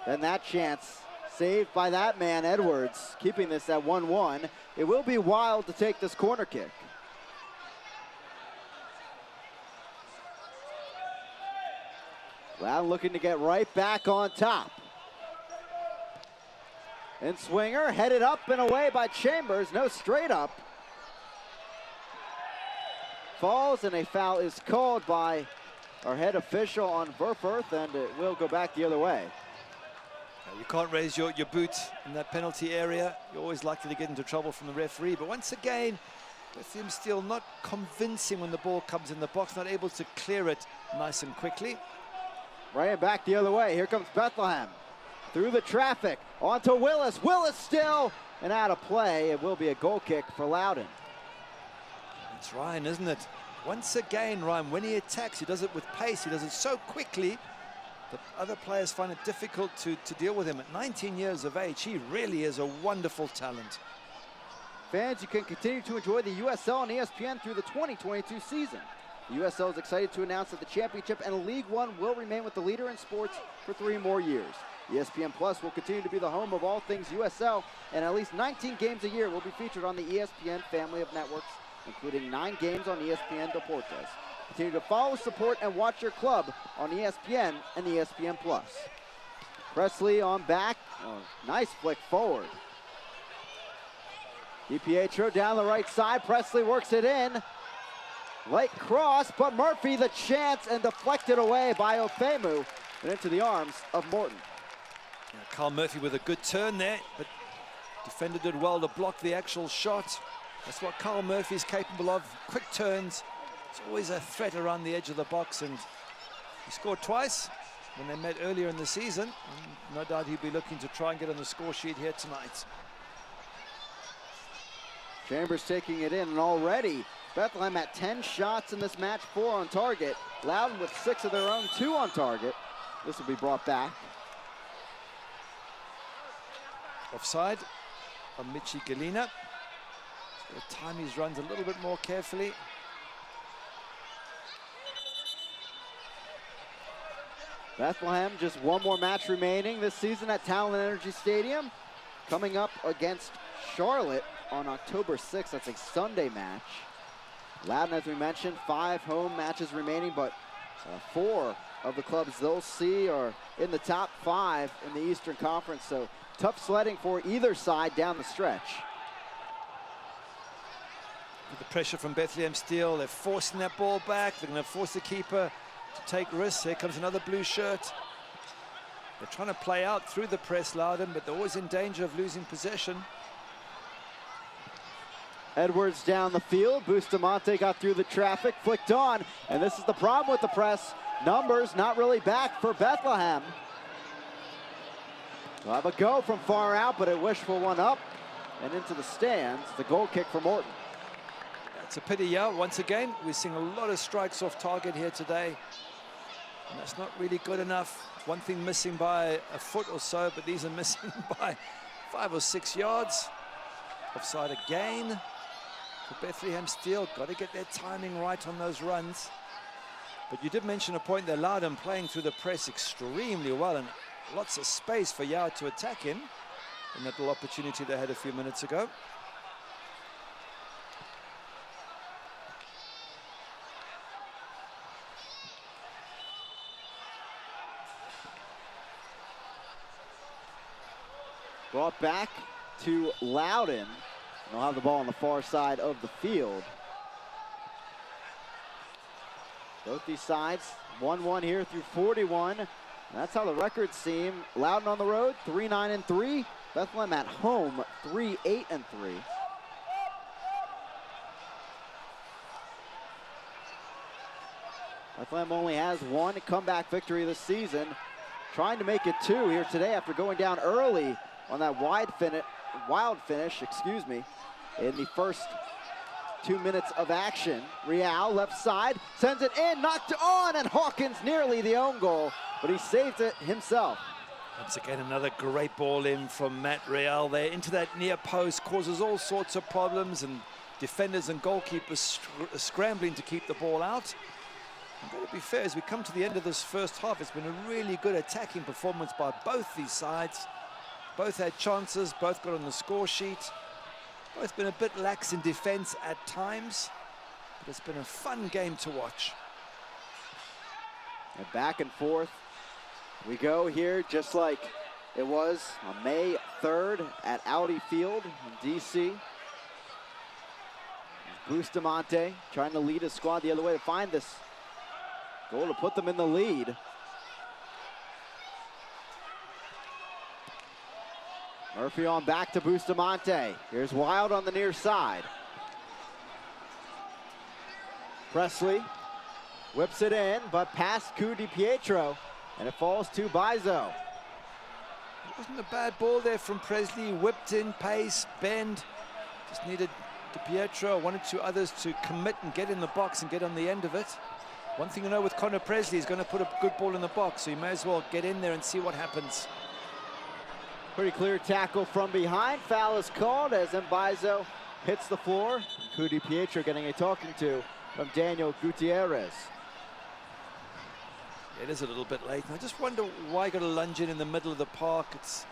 then that chance saved by that man, Edwards, keeping this at 1-1. It will be Wild to take this corner kick. Loudoun looking to get right back on top. And Swinger headed up and away by Chambers. No, straight up. Falls, and a foul is called by our head official on Verfurth, and it will go back the other way. You can't raise your boot in that penalty area. You're always likely to get into trouble from the referee. But once again, Bethlehem Steel not convincing when the ball comes in the box, not able to clear it nice and quickly. Right and back the other way. Here comes Bethlehem. Through the traffic, onto Willis. Willis still, and out of play. It will be a goal kick for Loudoun. It's Ryan, isn't it? Once again, Ryan, when he attacks, he does it with pace. He does it so quickly that other players find it difficult to deal with him. At 19 years of age, he really is a wonderful talent. Fans, you can continue to enjoy the USL on ESPN through the 2022 season. The USL is excited to announce that the championship and League One will remain with the leader in sports for 3 more years. ESPN Plus will continue to be the home of all things USL, and at least 19 games a year will be featured on the ESPN family of networks, including 9 games on ESPN Deportes. Continue to follow, support, and watch your club on ESPN and ESPN Plus. Presley on back. Oh, nice flick forward. Di Pietro down the right side. Presley works it in. Light cross, but Murphy the chance, and deflected away by Ofemu and into the arms of Morton. Yeah, Carl Murphy with a good turn there, but defender did well to block the actual shot. That's what Carl Murphy is capable of. Quick turns. It's always a threat around the edge of the box, and he scored twice. when they met earlier in the season. And no doubt he'll be looking to try and get on the score sheet here tonight. Chambers taking it in, and already Bethlehem at 10 shots in this match, 4 on target. Loudoun with 6 of their own, 2 on target. This will be brought back. Offside on Michi Galina. He's got to time his runs a little bit more carefully. Bethlehem, just one more match remaining this season at Talon Energy Stadium. Coming up against Charlotte on October 6th. That's a Sunday match. Loudoun, as we mentioned, 5 home matches remaining, but 4 of the clubs they'll see are in the top 5 in the Eastern Conference, so tough sledding for either side down the stretch. With the pressure from Bethlehem Steel, they're forcing that ball back. They're going to force the keeper to take risks. Here comes another blue shirt. They're trying to play out through the press, Loudoun, but they're always in danger of losing possession. Edwards down the field. Bustamante got through the traffic, flicked on, and this is the problem with the press. Numbers not really back for Bethlehem. They'll have a go from far out, but a wishful one up and into the stands. The goal kick for Morton. It's a pity, yeah. Once again, we're seeing a lot of strikes off target here today. And that's not really good enough. One thing missing by a foot or so, but these are missing by 5 or 6 yards. Offside again for Bethlehem Steel. Got to get their timing right on those runs. But you did mention a point there, Loudoun playing through the press extremely well and lots of space for Yao to attack in that little opportunity they had a few minutes ago. Brought back to Loudoun. They'll have the ball on the far side of the field. Both these sides, 1-1 here through 41. And that's how the records seem. Loudoun on the road, 3-9-3. Bethlehem at home, 3-8-3. Bethlehem only has 1 comeback victory this season. Trying to make it 2 here today after going down early on that wild finish, in the first 2 minutes of action. Real, left side, sends it in, knocked on, and Hawkins nearly the own goal, but he saved it himself. Once again, another great ball in from Matt Real there into that near post, causes all sorts of problems, and defenders and goalkeepers scrambling to keep the ball out. I'm going to be fair, as we come to the end of this first half, it's been a really good attacking performance by both these sides. Both had chances, both got on the score sheet. Both been a bit lax in defense at times, but it's been a fun game to watch. And back and forth we go here, just like it was on May 3rd at Audi Field in DC. Bustamante trying to lead his squad the other way to find this goal to put them in the lead. Murphy on back to Bustamante. Here's Wild on the near side. Presley whips it in, but past Cu Di Pietro, and it falls to Bizo. It wasn't a bad ball there from Presley. Whipped in, pace, bend. Just needed Di Pietro, 1 or 2 others to commit and get in the box and get on the end of it. One thing you know with Connor Presley, he's going to put a good ball in the box, so you may as well get in there and see what happens. Pretty clear tackle from behind. Foul is called as Mbizo hits the floor. Cu Di Pietro getting a talking to from Daniel Gutierrez. It is a little bit late. I just wonder why he got a lunge in the middle of the park. It's,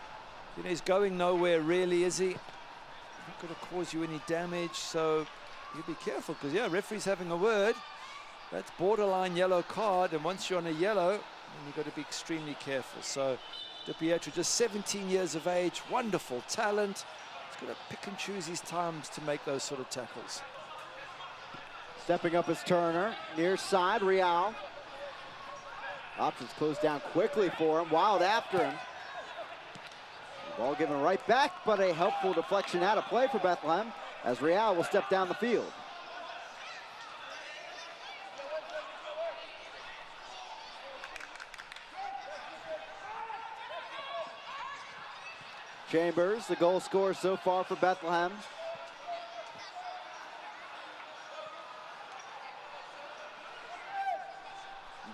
you know, he's going nowhere really, is he? Not going to cause you any damage, so you be careful, because yeah, referee's having a word. That's borderline yellow card, and once you're on a yellow, then you've got to be extremely careful. So Di Pietro, just 17 years of age, wonderful talent. He's got to pick and choose his times to make those sort of tackles. Stepping up is Turner, near side, Real. Options closed down quickly for him, Wild after him. Ball given right back, but a helpful deflection out of play for Bethlehem as Real will step down the field. Chambers, the goal scorer so far for Bethlehem.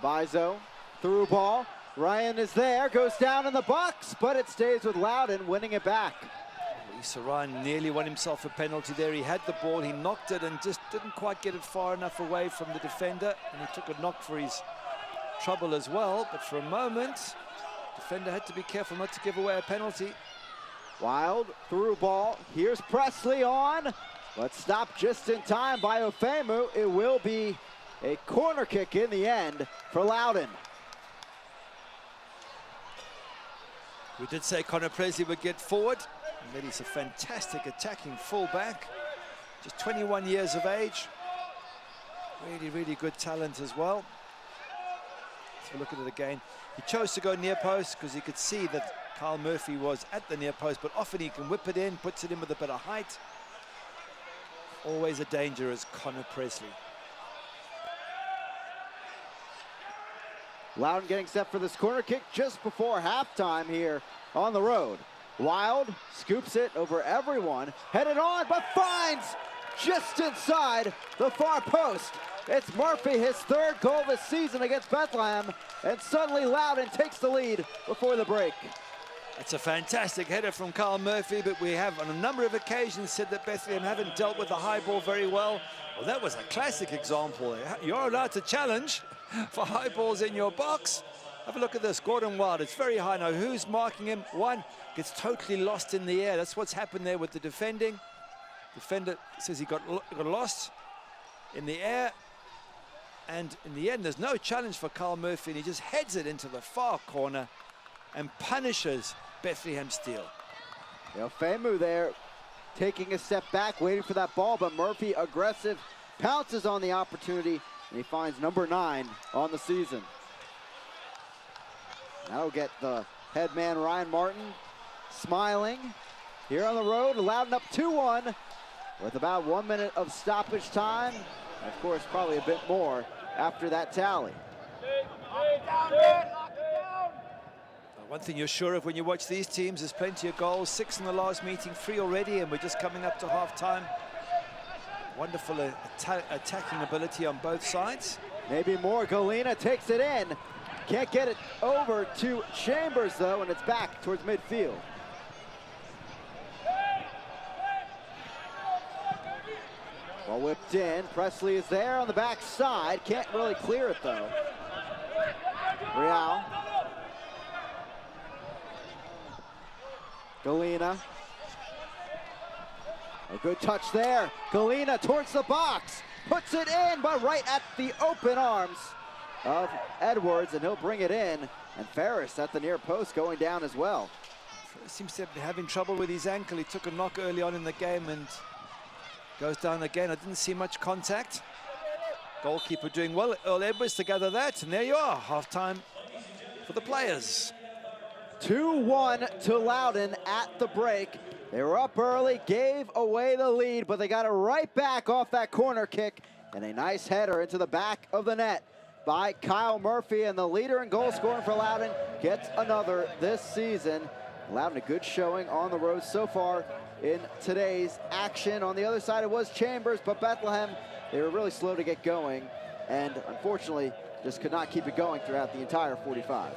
Bizo, through ball. Ryan is there, goes down in the box, but it stays with Loudoun, winning it back. Lisa Ryan nearly won himself a penalty there. He had the ball, he knocked it and just didn't quite get it far enough away from the defender. And he took a knock for his trouble as well. But for a moment, defender had to be careful not to give away a penalty. Wild, through ball. Here's Presley on, but stopped just in time by Ofemu. It will be a corner kick in the end for Loudoun. We did say Connor Presley would get forward, and that he's a fantastic attacking fullback. Just 21 years of age. Really, really good talent as well. Let's look at it again. He chose to go near post because he could see that Kyle Murphy was at the near post, but often he can whip it in, puts it in with a bit of height. Always a danger is Connor Presley. Loudoun getting set for this corner kick just before halftime here on the road. Wild scoops it over everyone, headed on, but finds just inside the far post. It's Murphy, his third goal this season against Bethlehem, and suddenly Loudoun takes the lead before the break. It's a fantastic header from Kyle Murphy, but we have on a number of occasions said that Bethlehem haven't dealt with the high ball very well. Well, that was a classic example. You're allowed to challenge for high balls in your box. Have a look at this, Gordon Wild. It's very high now. Who's marking him? One gets totally lost in the air. That's what's happened there with the defending. Defender says he got lost in the air. And in the end, there's no challenge for Kyle Murphy, and he just heads it into the far corner and punishes Bethlehem Steel. Ofemu there taking a step back, waiting for that ball, but Murphy aggressive, pounces on the opportunity, and he finds number 9 on the season. That'll get the head man Ryan Martin smiling. Here on the road, Loudoun up 2-1 with about 1 minute of stoppage time. And of course, probably a bit more after that tally. One thing you're sure of when you watch these teams, there's plenty of goals. 6 in the last meeting, 3 already, and we're just coming up to half-time. Wonderful attacking ability on both sides. Maybe more. Galena takes it in. Can't get it over to Chambers, though, and it's back towards midfield. Ball whipped in. Presley is there on the back side. Can't really clear it, though. Real. Galena. A good touch there. Galena towards the box. Puts it in, but right at the open arms of Edwards, and he'll bring it in. And Ferris at the near post going down as well. Seems to be having trouble with his ankle. He took a knock early on in the game and goes down again. I didn't see much contact. Goalkeeper doing well. Earl Edwards to gather that, and there you are, halftime for the players. 2-1 to Loudoun at the break. They were up early, gave away the lead, but they got it right back off that corner kick, and a nice header into the back of the net by Kyle Murphy, and the leader in goal scoring for Loudoun gets another this season. Loudoun a good showing on the road so far in today's action. On the other side it was Chambers, but Bethlehem, they were really slow to get going, and unfortunately just could not keep it going throughout the entire 45.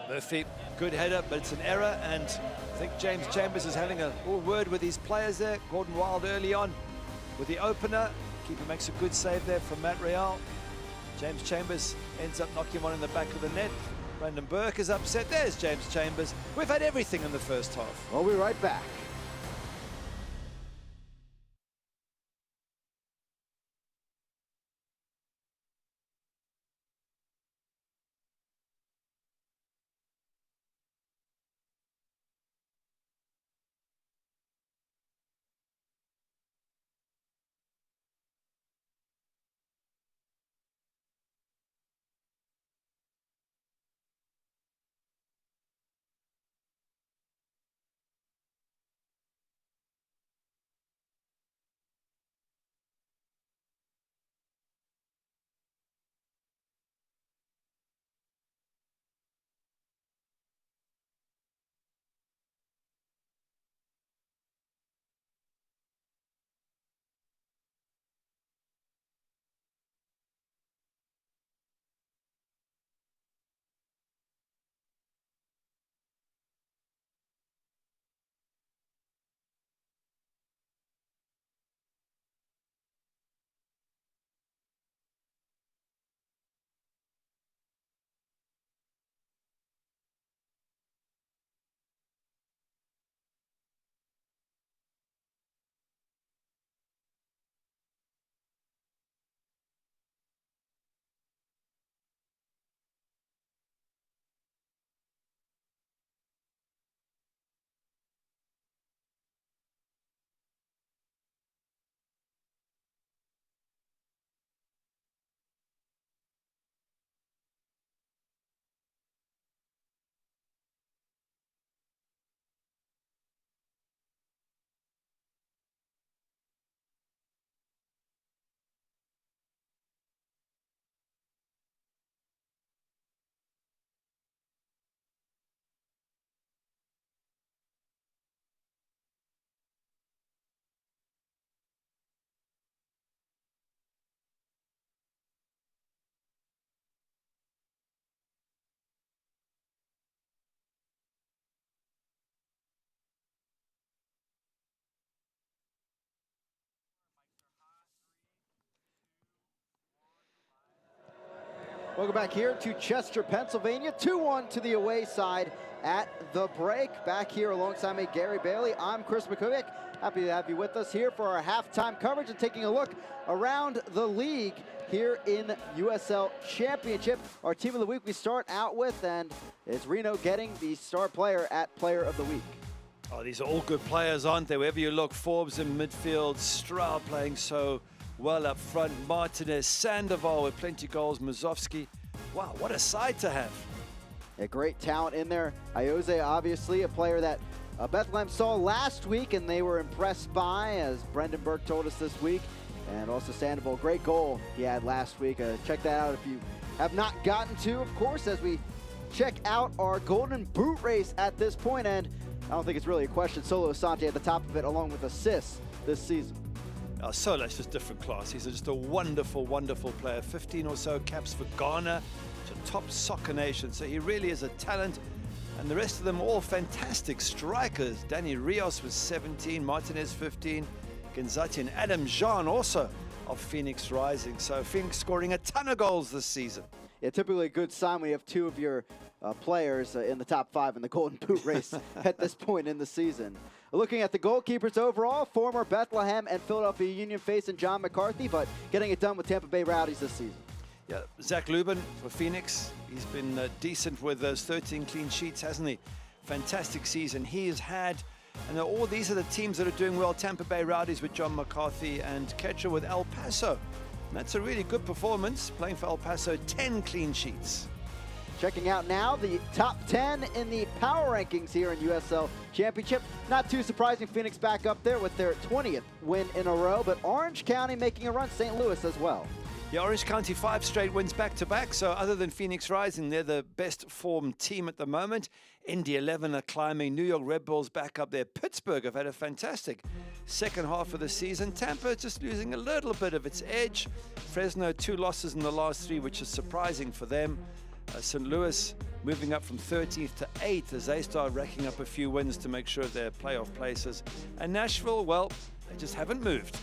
Murphy, good header, but it's an error, and I think James Chambers is having a little word with his players there. Gordon Wild early on with the opener. Keeper makes a good save there from Matt Real. James Chambers ends up knocking one in the back of the net. Brandon Burke is upset. There's James Chambers. We've had everything in the first half. We'll be right back. Welcome back here to Chester, Pennsylvania. 2-1 to the away side at the break. Back here alongside me, Gary Bailey. I'm Chris McCovic. Happy to have you with us here for our halftime coverage and taking a look around the league here in USL Championship. Our team of the week we start out with, and it's Reno getting the star player at Player of the Week. Oh, these are all good players, aren't they? Wherever you look, Forbes in midfield, Stroud playing so well up front, Martinez, Sandoval with plenty of goals, Mazovsky. Wow, what a side to have. A great talent in there. Ayoze, obviously, a player that Bethlehem saw last week and they were impressed by, as Brendan Burke told us this week. And also Sandoval, great goal he had last week. Check that out if you have not gotten to, of course, as we check out our Golden Boot race at this point. And I don't think it's really a question. Solo Asante at the top of it, along with assists this season. Solo's just different class. He's just a wonderful, wonderful player. 15 or so caps for Ghana. It's a top soccer nation. So he really is a talent. And the rest of them all fantastic strikers. Danny Rios was 17, Martinez 15, Gonzati and Adam Jean also of Phoenix Rising. So Phoenix scoring a ton of goals this season. Yeah, typically a good sign when you have two of your players in the top 5 in the Golden Boot race at this point in the season. Looking at the goalkeepers overall, former Bethlehem and Philadelphia Union facing John McCarthy, but getting it done with Tampa Bay Rowdies this season. Yeah, Zach Loudoun for Phoenix. He's been decent with those 13 clean sheets, hasn't he? Fantastic season he has had. And all these are the teams that are doing well. Tampa Bay Rowdies with John McCarthy and Ketcher with El Paso. And that's a really good performance, playing for El Paso, 10 clean sheets. Checking out now the top 10 in the power rankings here in USL Championship. Not too surprising, Phoenix back up there with their 20th win in a row, but Orange County making a run, St. Louis as well. Yeah, Orange County 5 straight wins back-to-back, so other than Phoenix Rising, they're the best formed team at the moment. Indy 11 are climbing, New York Red Bulls back up there. Pittsburgh have had a fantastic second half of the season. Tampa just losing a little bit of its edge. Fresno 2 losses in the last 3, which is surprising for them. St. Louis moving up from 13th to 8th as they start racking up a few wins to make sure they're playoff places. And Nashville, well, they just haven't moved.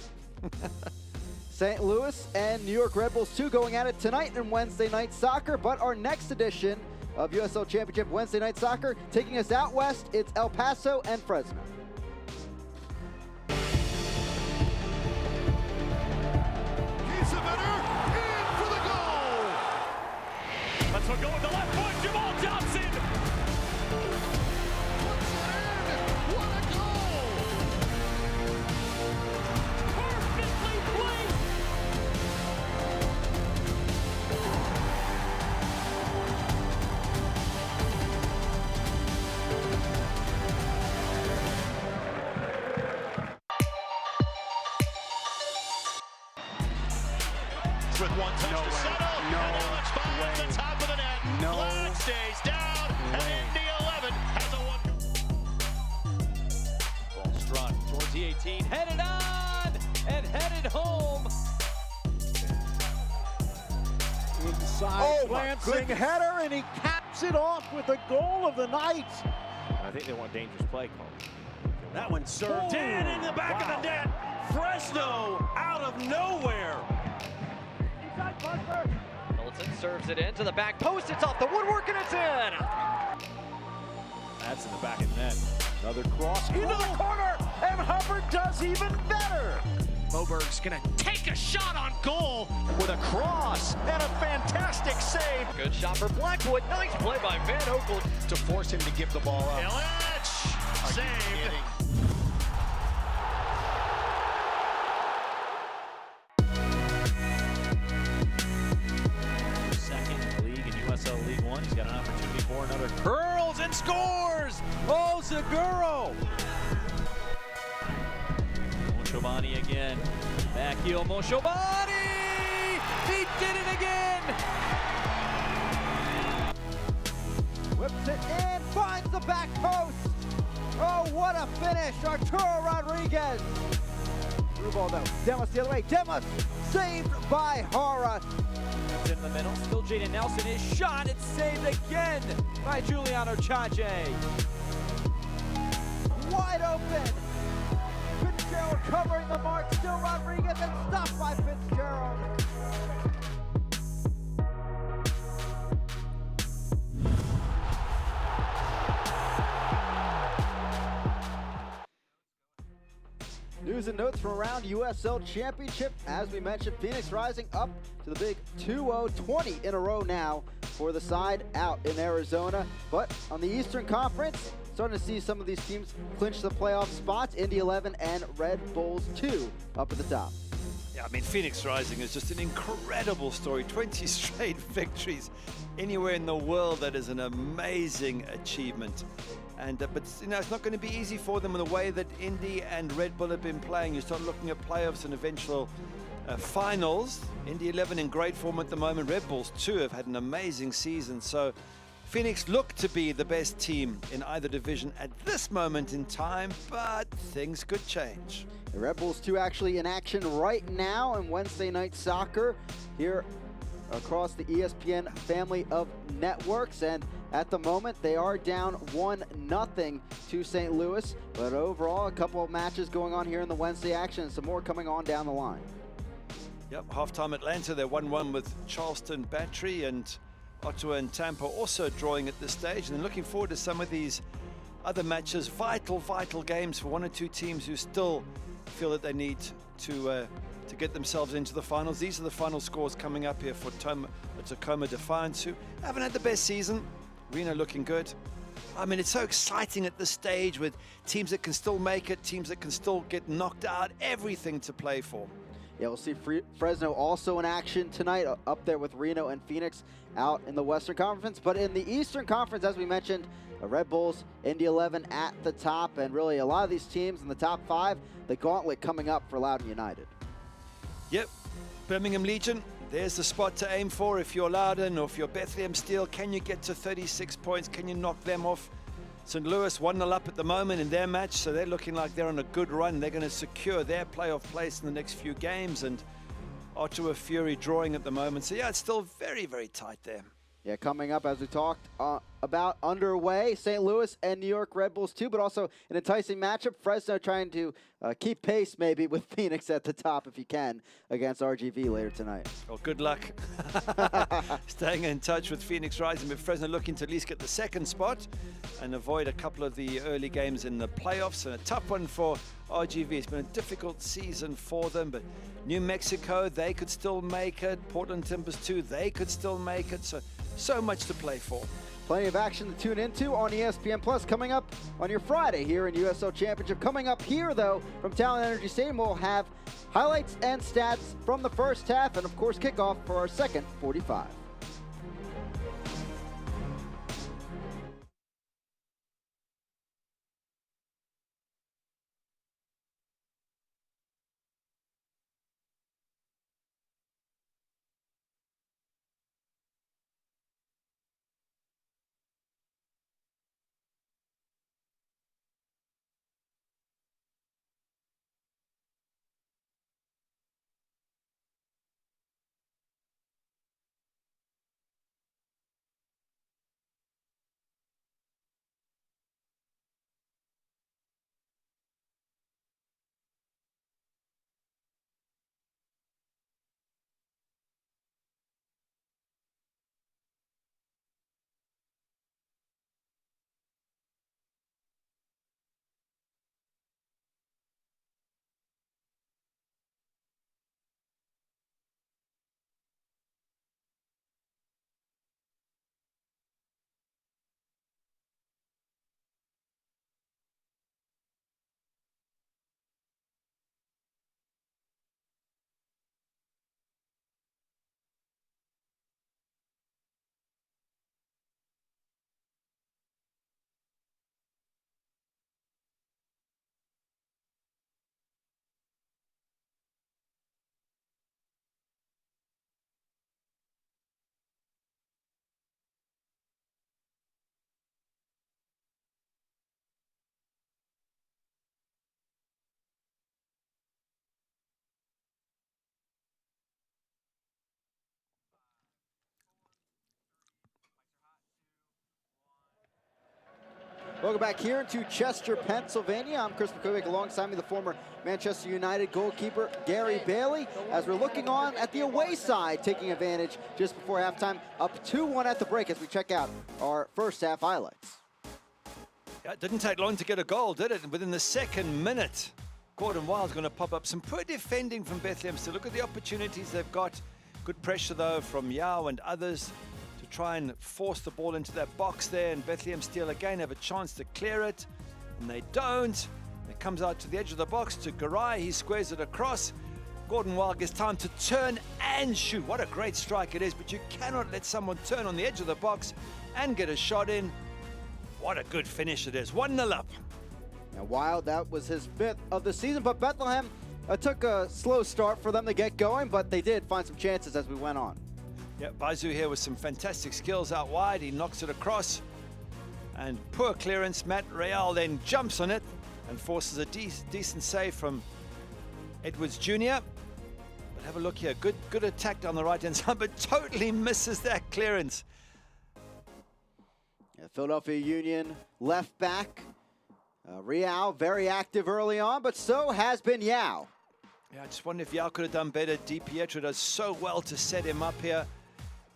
St. Louis and New York Red Bulls 2 going at it tonight in Wednesday Night Soccer, but our next edition of USL Championship Wednesday Night Soccer taking us out west, it's El Paso and Fresno. Let's go with the left foot, Jamal Johnson! Puts it in! What a goal! Perfectly placed! With one touch to settle, and now it's by the top of the net. Flag stays down, and Indy 11 has a 1. Ball strung towards the 18, headed on, and headed home. Inside, glancing header, and he caps it off with the goal of the night. I think they want dangerous play call. That one served in the back of the net. Fresno out of nowhere. Milton serves it in to the back post. It's off the woodwork and it's in. That's in the back of the net. Another cross into the corner, and Hubbard does even better. Moberg's gonna take a shot on goal with a cross and a fantastic save. Good shot for Blackwood. Nice play by Van Oekel To force him to give the ball up. Illich saved. USL League One. He's got an opportunity for another. Curls and scores! Oh, Zaguro! Moshobani again. Back heel, Moshobani! He did it again! Whips it in, finds the back post. Oh, what a finish, Arturo Rodriguez. Through ball though, Demas the other way, Demas saved by Hara. It's in the middle, still Jaden Nelson, his shot, it's saved again by Giuliano Chache. Wide open. Fitzgerald covering the mark, still Rodriguez, and stopped by Fitzgerald. scores from around USL Championship. As we mentioned, Phoenix rising up to the big 2-0, 20 in a row now for the side out in Arizona. But on the Eastern Conference, starting to see some of these teams clinch the playoff spots. Indy 11 and Red Bulls 2 up at the top. Yeah, I mean, Phoenix Rising is just an incredible story. 20 straight victories anywhere in the world. That is an amazing achievement. And but you know, it's not going to be easy for them in the way that Indy and Red Bull have been playing. You start looking at playoffs and eventual finals. Indy 11 in great form at the moment. Red Bulls 2 have had an amazing season. So Phoenix look to be the best team in either division at this moment in time, but things could change. The Red Bulls 2 actually in action right now in Wednesday Night Soccer here across the ESPN family of networks. And at the moment, they are down 1-0 to St. Louis. But overall, a couple of matches going on here in the Wednesday action and some more coming on down the line. Yep, halftime Atlanta, they're 1-1 with Charleston Battery, and Ottawa and Tampa also drawing at this stage. And then looking forward to some of these other matches, vital games for one or two teams who still feel that they need to get themselves into the finals. These are the final scores coming up here for Tacoma Defiance, who haven't had the best season. Reno looking good. I mean, it's so exciting at this stage with teams that can still make it, teams that can still get knocked out, everything to play for. Yeah, we'll see Fresno also in action tonight, up there with Reno and Phoenix out in the Western Conference. But in the Eastern Conference, as we mentioned, the Red Bulls, Indy 11 at the top, and really a lot of these teams in the top 5, the gauntlet coming up for Loudoun United. Yep, Birmingham Legion, there's the spot to aim for if you're Loudoun or if you're Bethlehem Steel. Can you get to 36 points? Can you knock them off? St. Louis 1-0 up at the moment in their match, so they're looking like they're on a good run. They're going to secure their playoff place in the next few games, and Ottawa Fury drawing at the moment. So yeah, it's still very tight there. Yeah, coming up, as we talked about, underway, St. Louis and New York Red Bulls 2, but also an enticing matchup. Fresno trying to keep pace maybe with Phoenix at the top, if you can, against RGV later tonight. Well, good luck staying in touch with Phoenix Rising, but Fresno looking to at least get the second spot and avoid a couple of the early games in the playoffs. And a tough one for RGV. It's been a difficult season for them, but New Mexico, they could still make it. Portland Timbers 2, they could still make it. So much to play for. Plenty of action to tune into on ESPN Plus coming up on your Friday here in USL Championship. Coming up here, though, from Talent Energy Stadium, we'll have highlights and stats from the first half and, of course, kickoff for our second 45. Welcome back here into Chester, Pennsylvania. I'm Chris McCoy, alongside me the former Manchester United goalkeeper Gary Bailey, as we're looking on at the away side, taking advantage just before halftime, up 2-1 at the break as we check out our first half highlights. Yeah, it didn't take long to get a goal, did it? Within the second minute, Gordon Wild's going to pop up. Some poor defending from Bethlehem. So look at the opportunities they've got. Good pressure, though, from Yao and others to try and force the ball into that box there. And Bethlehem Steel again have a chance to clear it. And they don't. It comes out to the edge of the box to Garai. He squares it across. Gordon Wild gets time to turn and shoot. What a great strike it is. But you cannot let someone turn on the edge of the box and get a shot in. What a good finish it is. 1-0 up. Now, Wild, that was his 5th of the season, but Bethlehem took a slow start for them to get going, but they did find some chances as we went on. Yeah, Baizu here with some fantastic skills out wide. He knocks it across. And poor clearance. Matt Real then jumps on it and forces a decent save from Edwards Jr. But have a look here. Good attack down the right-hand side, but totally misses that clearance. Yeah, Philadelphia Union left back. Real very active early on, but so has been Yao. Yeah, I just wonder if Yao could have done better. Di Pietro does so well to set him up here.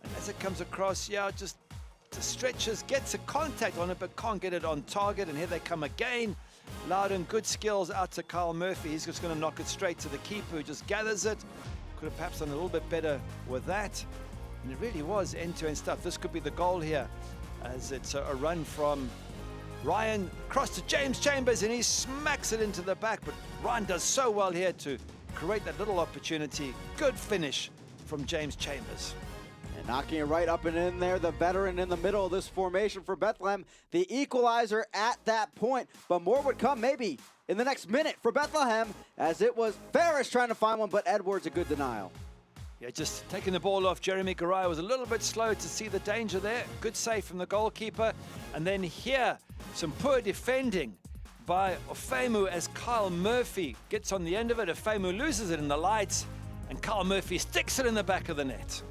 And as it comes across, Yao just stretches, gets a contact on it, but can't get it on target. And here they come again. Loudoun, good skills out to Kyle Murphy. He's just going to knock it straight to the keeper, who just gathers it. Could have perhaps done a little bit better with that. And it really was end-to-end stuff. This could be the goal here, as it's a run from Ryan across to James Chambers, and he smacks it into the back. But Ryan does so well here to create that little opportunity. Good finish from James Chambers. And knocking it right up and in there, the veteran in the middle of this formation for Bethlehem. The equalizer at that point, but more would come maybe in the next minute for Bethlehem, as it was Ferris trying to find one, but Edwards a good denial. Yeah, just taking the ball off. Jeremy Garai was a little bit slow to see the danger there. Good save from the goalkeeper. And then here, some poor defending by Ofemu as Kyle Murphy gets on the end of it. Ofemu loses it in the lights, and Kyle Murphy sticks it in the back of the net.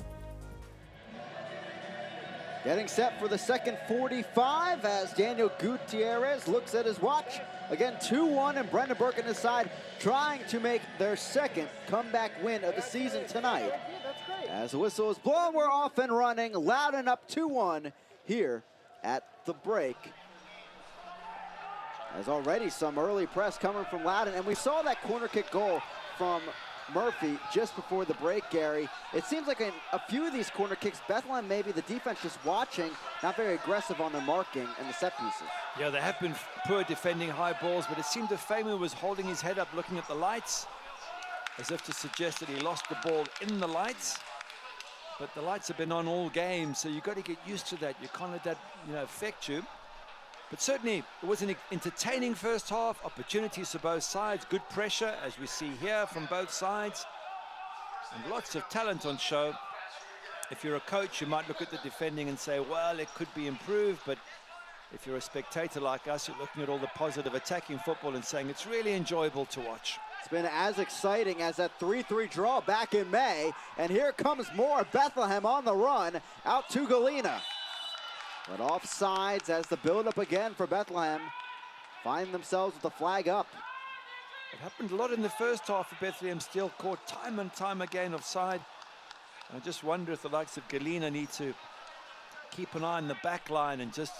Getting set for the second 45 as Daniel Gutierrez looks at his watch. Again, 2-1, and Brendan Burke and his side trying to make their second comeback win of the season tonight. As the whistle is blown, we're off and running. Loudoun up 2-1 here at the break. There's already some early press coming from Loudoun, and we saw that corner kick goal from Murphy just before the break, Gary. It seems like in a few of these corner kicks, Bethlehem maybe the defense just watching, not very aggressive on their marking and the set pieces. Yeah, there have been poor defending high balls, but it seemed Ofemu was holding his head up looking at the lights, as if to suggest that he lost the ball in the lights. But the lights have been on all game, so you've got to get used to that. You can't let that, affect you. But certainly, it was an entertaining first half. Opportunities for both sides. Good pressure, as we see here from both sides. And lots of talent on show. If you're a coach, you might look at the defending and say, well, it could be improved. But if you're a spectator like us, you're looking at all the positive attacking football and saying it's really enjoyable to watch. It's been as exciting as that 3-3 draw back in May. And here comes more. Bethlehem on the run, out to Galena. But offsides as the build-up again for Bethlehem find themselves with the flag up. It happened a lot in the first half for Bethlehem Steel, caught time and time again offside. And I just wonder if the likes of Galena need to keep an eye on the back line and just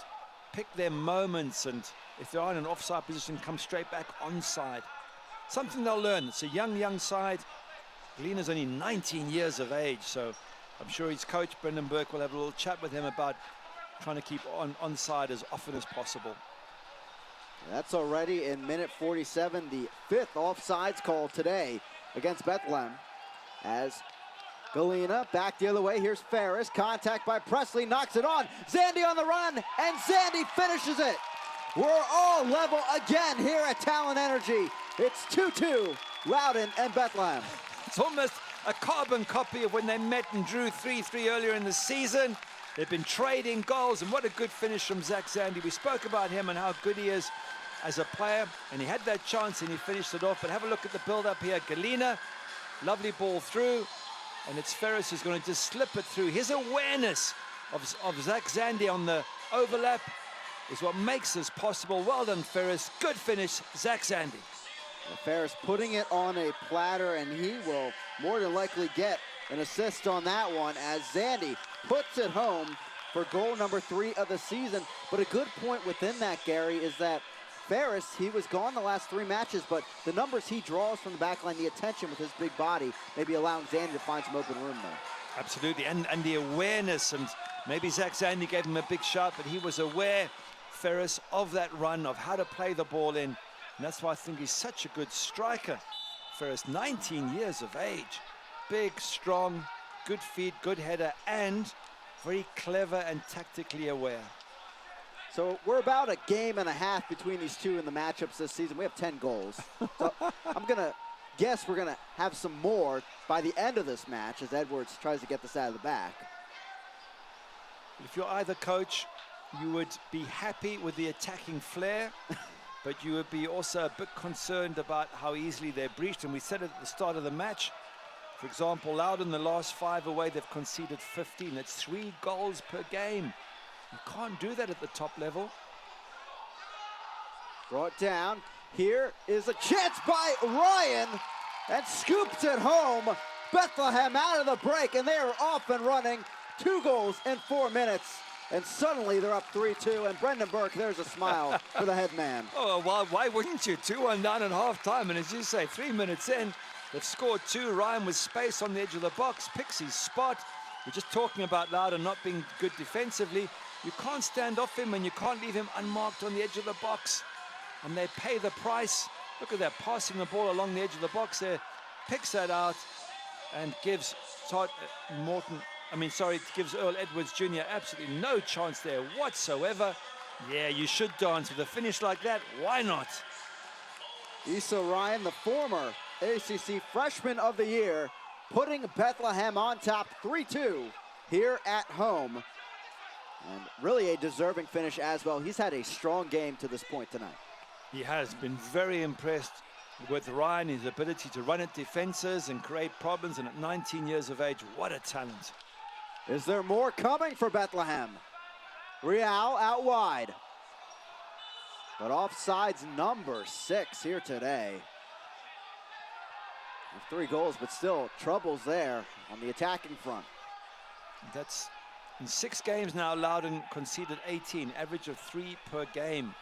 pick their moments, and if they're in an offside position, come straight back onside. Something they'll learn. It's a young side. Galena's only 19 years of age, so I'm sure his coach, Brendan Burke, will have a little chat with him about trying to keep onside as often as possible. That's already in minute 47, the 5th offsides call today against Bethlehem. As Galena back the other way, here's Ferris, contact by Presley, knocks it on. Zandy on the run, and Zandy finishes it. We're all level again here at Talent Energy. It's 2-2, Loudoun and Bethlehem. It's almost a carbon copy of when they met and drew 3-3 earlier in the season. They've been trading goals, and what a good finish from Zach Zandy. We spoke about him and how good he is as a player, and he had that chance and he finished it off. But have a look at the build-up here. Galena, lovely ball through, and it's Ferris who's going to just slip it through. His awareness of Zach Zandy on the overlap is what makes this possible. Well done, Ferris. Good finish, Zach Zandy. Well, Ferris putting it on a platter, and he will more than likely get an assist on that one as Zandy puts it home for goal number 3 of the season. But a good point within that, Gary, is that Ferris, he was gone the last 3 matches, but the numbers he draws from the back line, the attention with his big body, maybe allowing Zandy to find some open room there. Absolutely, and the awareness, and maybe Zach Zandy gave him a big shot, but he was aware, Ferris, of that run, of how to play the ball in, and that's why I think he's such a good striker. Ferris, 19 years of age, big, strong, good feet, good header, and very clever and tactically aware. So we're about a game and a half between these two in the matchups this season. We have 10 goals. So I'm going to guess we're going to have some more by the end of this match as Edwards tries to get this out of the back. If you're either coach, you would be happy with the attacking flair, but you would be also a bit concerned about how easily they're breached. And we said it at the start of the match, for example, Loudoun, the last 5 away, they've conceded 15. That's 3 goals per game. You can't do that at the top level. Brought down. Here is a chance by Ryan, and scoops it home. Bethlehem out of the break, and they are off and running. 2 goals in 4 minutes, and suddenly they're up 3-2. And Brendan Burke, there's a smile for the head man. Oh, well, why wouldn't you? 2-1 down at half-time, and as you say, 3 minutes in, they've scored 2. Ryan with space on the edge of the box, picks his spot. We're just talking about Loudoun not being good defensively. You can't stand off him, and you can't leave him unmarked on the edge of the box. And they pay the price. Look at that, passing the ball along the edge of the box there. Picks that out and gives gives Earl Edwards Jr. absolutely no chance there whatsoever. Yeah, you should dance with a finish like that. Why not? Issa Ryan, the former ACC Freshman of the Year, putting Bethlehem on top 3-2 here at home. And really a deserving finish as well. He's had a strong game to this point tonight. He has been very impressed with Ryan, his ability to run at defenses and create problems, and at 19 years of age, what a talent. Is there more coming for Bethlehem? Real out wide. But offsides number 6 here today. 3 goals, but still troubles there on the attacking front. That's in 6 games now. Loudoun conceded 18, average of 3 per game.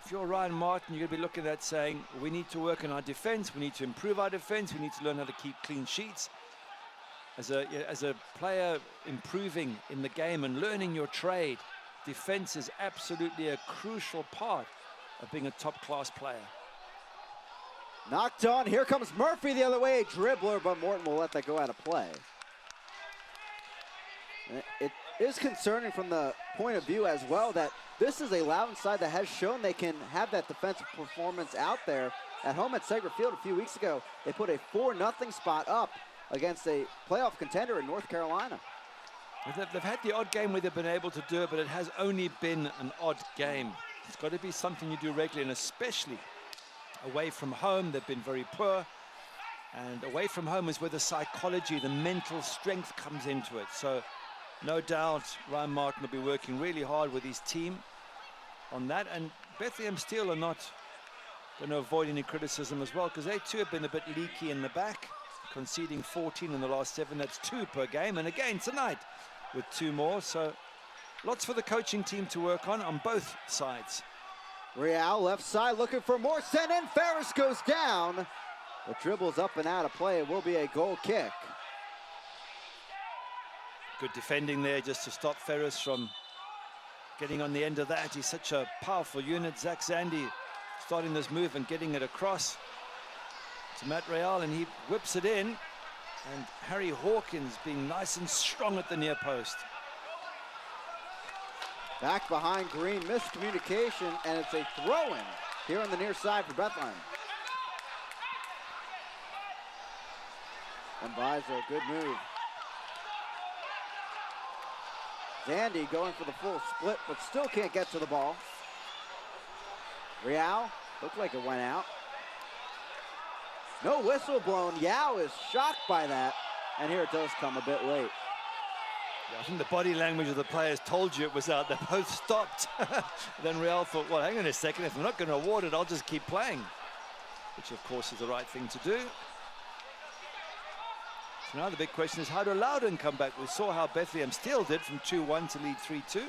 If you're Ryan Martin, you're going to be looking at saying, we need to work on our defense, we need to improve our defense, we need to learn how to keep clean sheets. As a player improving in the game and learning your trade, defense is absolutely a crucial part of being a top-class player. Knocked on, here comes Murphy the other way, a dribbler, but Morton will let that go out of play. It is concerning from the point of view as well that this is a Loudoun side that has shown they can have that defensive performance out there. At home at Segra Field a few weeks ago, they put a 4-0 spot up against a playoff contender in North Carolina. They've had the odd game where they've been able to do it, but it has only been an odd game. It's got to be something you do regularly, and especially away from home, they've been very poor. And away from home is where the psychology, the mental strength comes into it. So no doubt Ryan Martin will be working really hard with his team on that. And Bethlehem Steel are not going to avoid any criticism as well, because they too have been a bit leaky in the back, conceding 14 in the last 7. That's 2 per game. And again tonight with 2 more. So lots for the coaching team to work on both sides. Real left side looking for more. Sent in. Ferris goes down. The dribble's up and out of play. It will be a goal kick. Good defending there just to stop Ferris from getting on the end of that. He's such a powerful unit. Zach Zandy starting this move and getting it across to Matt Real, and he whips it in. And Harry Hawkins being nice and strong at the near post. Back behind Green, miscommunication, and it's a throw-in here on the near side for Bethlehem. And Biza, good move. Zandy going for the full split, but still can't get to the ball. Real, looked like it went out. No whistle blown. Yao is shocked by that, and here it does come a bit late. Yeah, I think the body language of the players told you it was out. They both stopped. Then Real thought, well, hang on a second, if I'm not going to award it, I'll just keep playing. Which, of course, is the right thing to do. So now the big question is, how do Loudoun come back? We saw how Bethlehem Steel did from 2-1 to lead 3-2.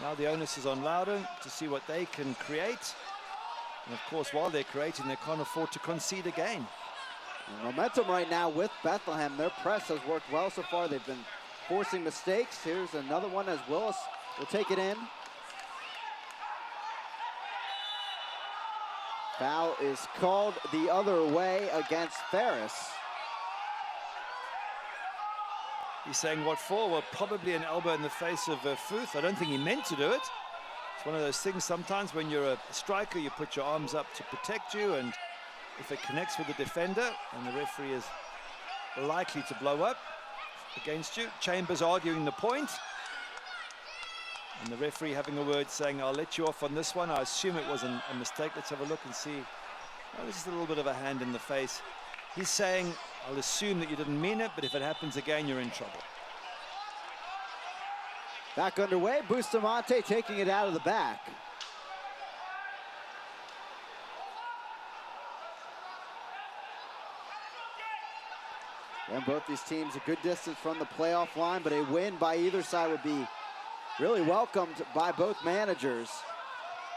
Now the onus is on Loudoun to see what they can create. And of course, while they're creating, they can't afford to concede again. And momentum right now with Bethlehem. Their press has worked well so far. They've been forcing mistakes. Here's another one as Willis will take it in. Foul is called the other way against Ferris. He's saying what for? Well, probably an elbow in the face of Futh. I don't think he meant to do it. It's one of those things sometimes when you're a striker, you put your arms up to protect you, and if it connects with the defender, and the referee is likely to blow up against you. Chambers arguing the point. And the referee having a word saying, I'll let you off on this one. I assume it was a mistake. Let's have a look and see. Oh, this is a little bit of a hand in the face. He's saying, I'll assume that you didn't mean it, but if it happens again, you're in trouble. Back underway, Bustamante taking it out of the back. And both these teams a good distance from the playoff line, but a win by either side would be really welcomed by both managers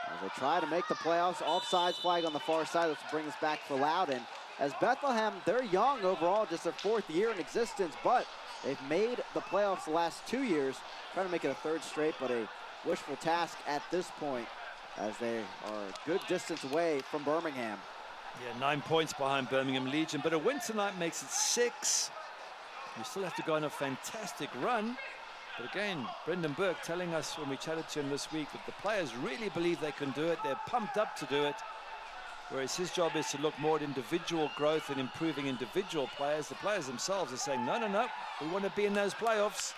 as they try to make the playoffs. Offsides flag on the far side. Let's bring us back for Loudoun. As Bethlehem, they're young overall, just their 4th year in existence, but they've made the playoffs the last 2 years, trying to make it a 3rd straight, but a wishful task at this point as they are a good distance away from Birmingham. Yeah, 9 points behind Birmingham Legion, but a win tonight makes it 6. You still have to go on a fantastic run. But again, Brendan Burke telling us when we chatted to him this week that the players really believe they can do it. They're pumped up to do it. Whereas his job is to look more at individual growth and improving individual players. The players themselves are saying, no, no, no, we want to be in those playoffs.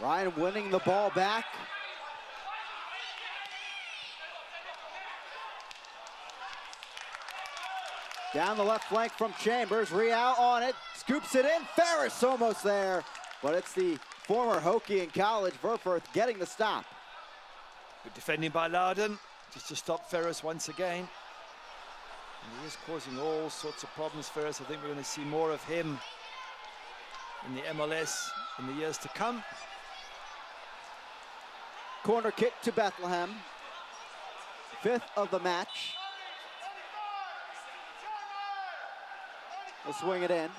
Ryan winning the ball back. Down the left flank from Chambers. Real on it, scoops it in. Ferris almost there, but it's the former Hokie in college, Verfurth, getting the stop. Good defending by Loudoun, just to stop Ferris once again. And he is causing all sorts of problems, Ferris. I think we're going to see more of him in the MLS in the years to come. Corner kick to Bethlehem. 5th of the match. He'll swing it in.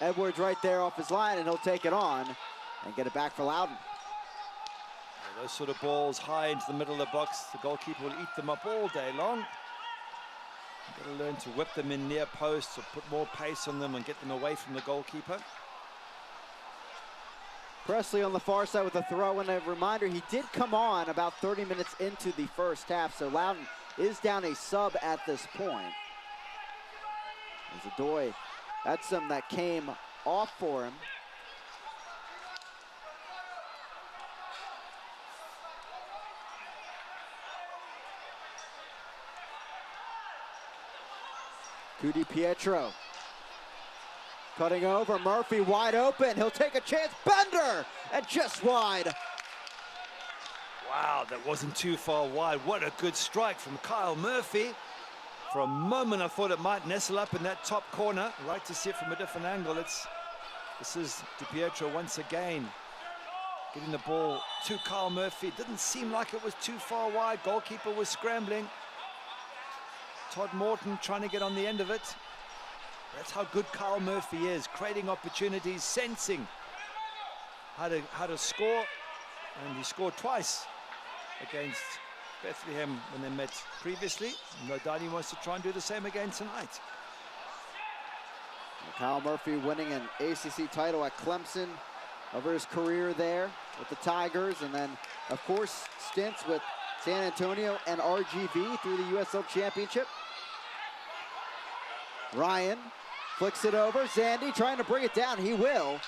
Edwards right there off his line, and he'll take it on and get it back for Loudoun. Yeah, those sort of balls high into the middle of the box, the goalkeeper will eat them up all day long. You've got to learn to whip them in near posts or put more pace on them and get them away from the goalkeeper. Presley on the far side with a throw, and a reminder, he did come on about 30 minutes into the first half, so Loudoun is down a sub at this point. As Adoy, that's some that came off for him. Cudi Pietro cutting over, Murphy wide open, he'll take a chance, Bender, and just wide. Wow, that wasn't too far wide. What a good strike from Kyle Murphy. For a moment, I thought it might nestle up in that top corner. I'd like to see it from a different angle. This is DiPietro once again getting the ball to Kyle Murphy. It didn't seem like it was too far wide. Goalkeeper was scrambling. Todd Morton trying to get on the end of it. That's how good Kyle Murphy is, creating opportunities, sensing how to score. And he scored twice against Bethlehem when they met previously. No doubt he wants to try and do the same again tonight. Kyle Murphy winning an ACC title at Clemson over his career there with the Tigers, and then of course stints with San Antonio and RGV through the USL Championship. Ryan flicks it over, Zandy trying to bring it down, he will.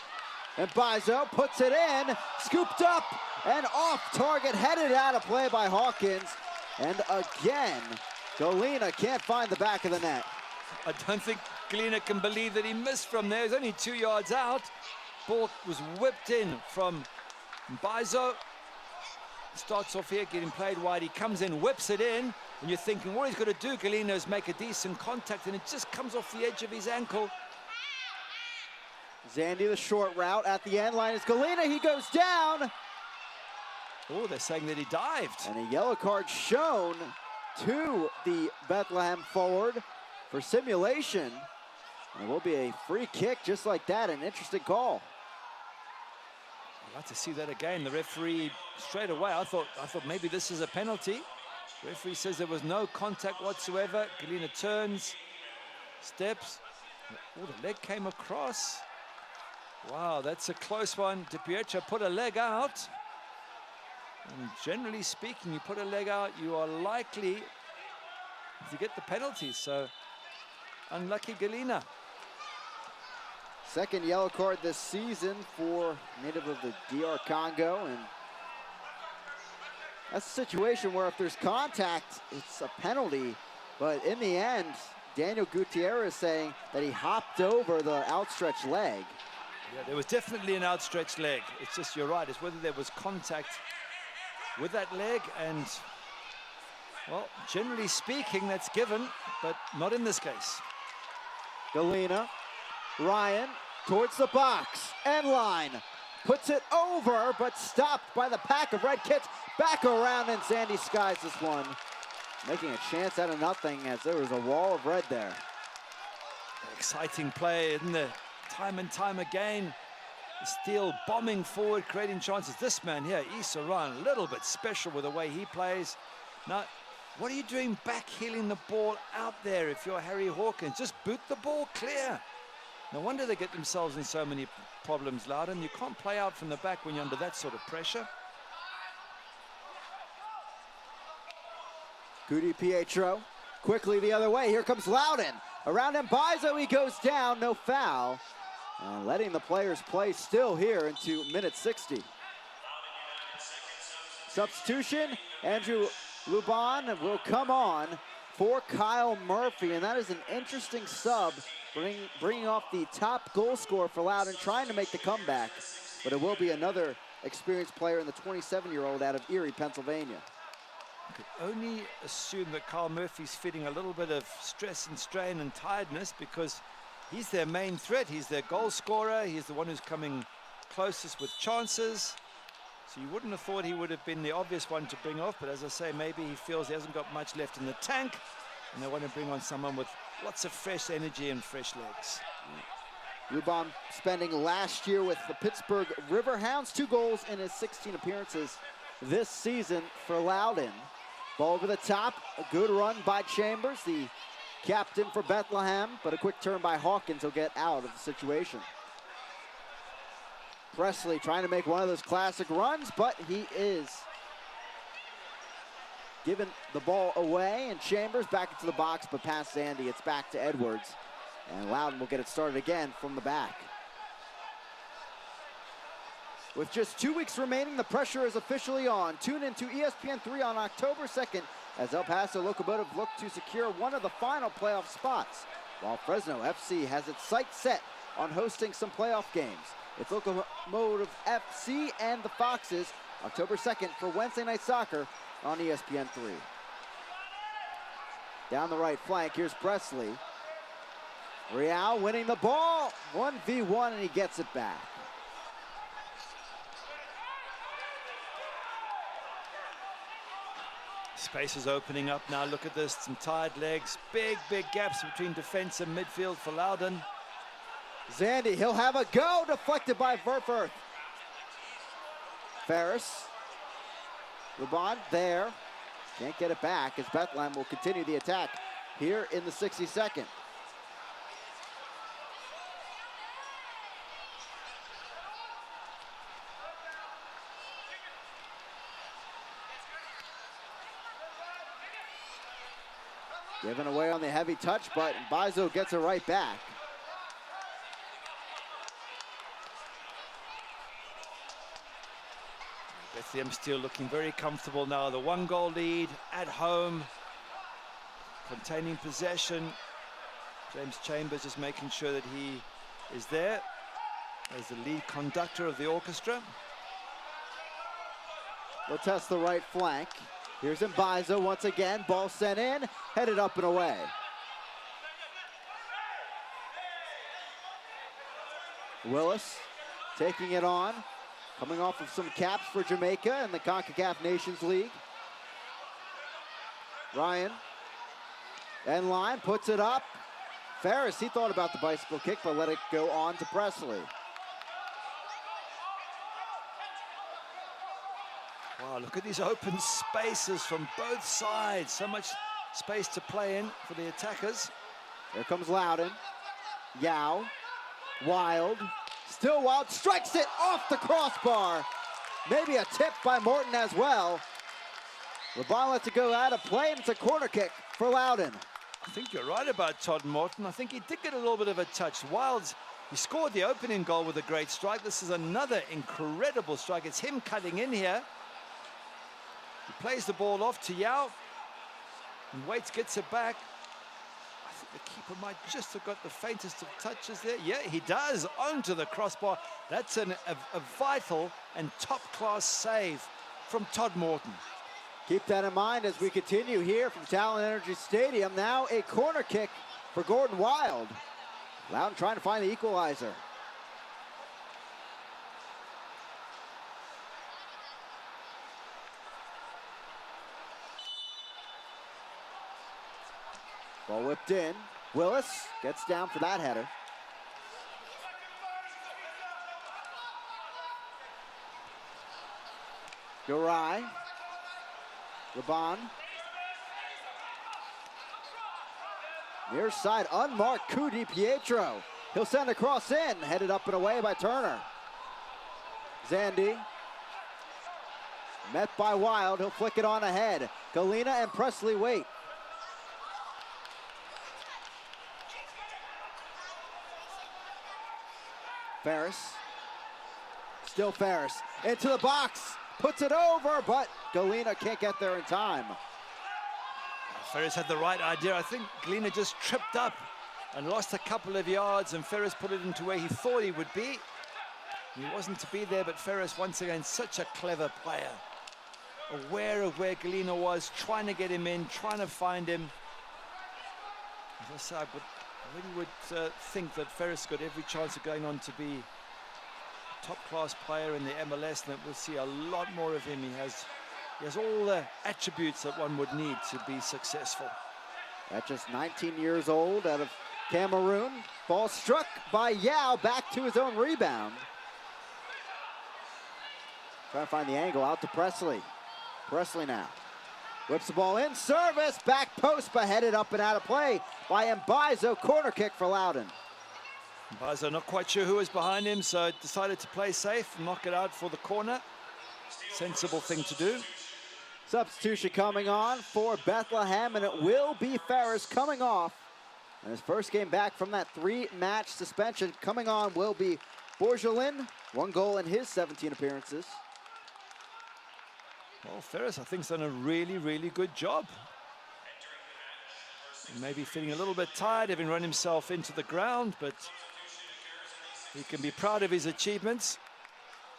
And Bizo puts it in, scooped up and off target, headed out of play by Hawkins. And again, Galena can't find the back of the net. I don't think Galena can believe that he missed from there. He's only 2 yards out. Ball was whipped in from Bizo. Starts off here, getting played wide. He comes in, whips it in, and you're thinking, what he's got to do, Galena, is make a decent contact, and it just comes off the edge of his ankle. Zandy the short route at the end line is Galena, he goes down. Oh, they're saying that he dived. And a yellow card shown to the Bethlehem forward for simulation. And it will be a free kick just like that, an interesting call. I'd like to see that again. The referee straight away, I thought maybe this is a penalty. The referee says there was no contact whatsoever. Galina turns, steps. Oh, the leg came across. Wow, that's a close one. Di Pietro put a leg out. And generally speaking, you put a leg out, you are likely to get the penalty. So, unlucky Galina. Second yellow card this season for native of the DR Congo. And that's a situation where if there's contact, it's a penalty. But in the end, Daniel Gutierrez saying that he hopped over the outstretched leg. Yeah, there was definitely an outstretched leg. It's just, you're right, it's whether there was contact with that leg, and, well, generally speaking, that's given, but not in this case. Galina, Ryan towards the box, end line, puts it over, but stopped by the pack of red kits. Back around, and Sandy skies this one, making a chance out of nothing as there was a wall of red there. Exciting play, isn't it? Time and time again. Steele bombing forward, creating chances. This man here, Issa Ryan, a little bit special with the way he plays. Now, what are you doing back heeling the ball out there if you're Harry Hawkins? Just boot the ball clear. No wonder they get themselves in so many problems, Loudoun. You can't play out from the back when you're under that sort of pressure. Di Pietro quickly the other way. Here comes Loudoun. Around him, Bizo, he goes down, no foul. And letting the players play still here into minute 60. Substitution, Andrew Loudoun will come on for Kyle Murphy, and that is an interesting sub, bringing off the top goal scorer for Loudoun, trying to make the comeback. But it will be another experienced player in the 27-year-old out of Erie, Pennsylvania. I could only assume that Kyle Murphy's feeling a little bit of stress and strain and tiredness because he's their main threat. He's their goal scorer. He's the one who's coming closest with chances. So you wouldn't have thought he would have been the obvious one to bring off, but as I say, maybe he feels he hasn't got much left in the tank, and they want to bring on someone with lots of fresh energy and fresh legs. Loudoun spending last year with the Pittsburgh Riverhounds, 2 goals in his 16 appearances this season for Loudoun. Ball over the top, a good run by Chambers, the captain for Bethlehem, but a quick turn by Hawkins will get out of the situation. Presley trying to make one of those classic runs, but he is giving the ball away, and Chambers back into the box, but past Zandy, it's back to Edwards. And Loudoun will get it started again from the back. With just 2 weeks remaining, the pressure is officially on. Tune in to ESPN3 on October 2nd as El Paso Locomotive look to secure one of the final playoff spots, while Fresno FC has its sights set on hosting some playoff games. It's Locomotive FC and the Foxes, October 2nd for Wednesday Night Soccer on ESPN3. Down the right flank, here's Presley. Real winning the ball, 1v1, and he gets it back. Space is opening up now. Look at this, some tired legs. Big gaps between defense and midfield for Loudoun. Zandy, he'll have a go, deflected by Verfurth. Ferris. Loudoun there. Can't get it back as Bethlehem will continue the attack here in the 62nd. Given away on the heavy touch, but Bizo gets it right back. Bethlehem still looking very comfortable now. The 1-goal lead at home, containing possession. James Chambers just making sure that he is there as the lead conductor of the orchestra. We'll test the right flank. Here's Mbizo once again, ball sent in, headed up and away. Willis taking it on, coming off of some caps for Jamaica in the CONCACAF Nations League. Ryan. End line, puts it up. Ferris, he thought about the bicycle kick, but let it go on to Presley. Wow, look at these open spaces from both sides. So much space to play in for the attackers. Here comes Loudoun. Yao. Wild. Still Wild. Strikes it off the crossbar. Maybe a tip by Morton as well. Loudoun lets it go out of play, and it's a corner kick for Loudoun. I think you're right about Todd Morton. I think he did get a little bit of a touch. Wilds, he scored the opening goal with a great strike. This is another incredible strike. It's him cutting in here. He plays the ball off to Yao. And Waits gets it back. I think the keeper might just have got the faintest of touches there. Yeah, he does, onto the crossbar. That's a vital and top-class save from Todd Morton. Keep that in mind as we continue here from Talon Energy Stadium. Now a corner kick for Gordon Wild. Loudoun trying to find the equalizer. Ball whipped in. Willis gets down for that header. Durai. Loudoun. Near side, unmarked coup di Pietro. He'll send a cross in, headed up and away by Turner. Zandy. Met by Wild, he'll flick it on ahead. Galena and Presley wait. Ferris. Still Ferris. Into the box. Puts it over, but Galena can't get there in time. Ferris had the right idea. I think Galena just tripped up and lost a couple of yards, and Ferris put it into where he thought he would be. He wasn't to be there, but Ferris, once again, such a clever player. Aware of where Galena was, trying to get him in, trying to find him. As I said, I really would think that Ferris got every chance of going on to be top-class player in the MLS, and that we'll see a lot more of him. He has all the attributes that one would need to be successful. At just 19 years old, out of Cameroon. Ball struck by Yao, back to his own rebound. Trying to find the angle, out to Presley. Presley now. Whips the ball in, service, back post, but headed up and out of play by Mbizo. Corner kick for Loudoun. Mbizo not quite sure who was behind him, so decided to play safe, knock it out for the corner. Sensible thing to do. Substitution coming on for Bethlehem, and it will be Ferris coming off. And his first game back from that 3-match suspension. Coming on will be Borgelin, 1 goal in his 17 appearances. Well, Ferris, I think, has done a really, really good job. He may be feeling a little bit tired, having run himself into the ground, but he can be proud of his achievements.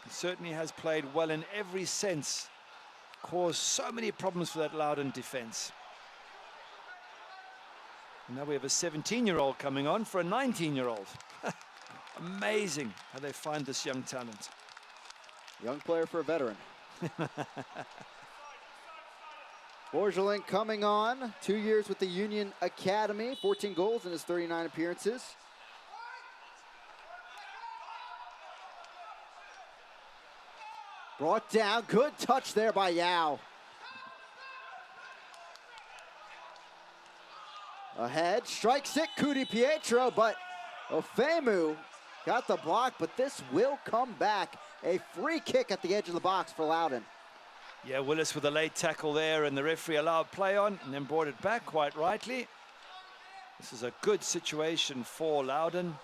He certainly has played well in every sense. Caused so many problems for that Loudoun defense. And now we have a 17-year-old coming on for a 19-year-old. Amazing how they find this young talent. Young player for a veteran. Borgelin coming on, 2 years with the Union Academy, 14 goals in his 39 appearances. Brought down, good touch there by Yao. Ahead, strikes it, coup di Pietro, but Ofemu got the block, but this will come back. A free kick at the edge of the box for Loudoun. Yeah, Willis with a late tackle there, and the referee allowed play on and then brought it back quite rightly. This is a good situation for Loudoun.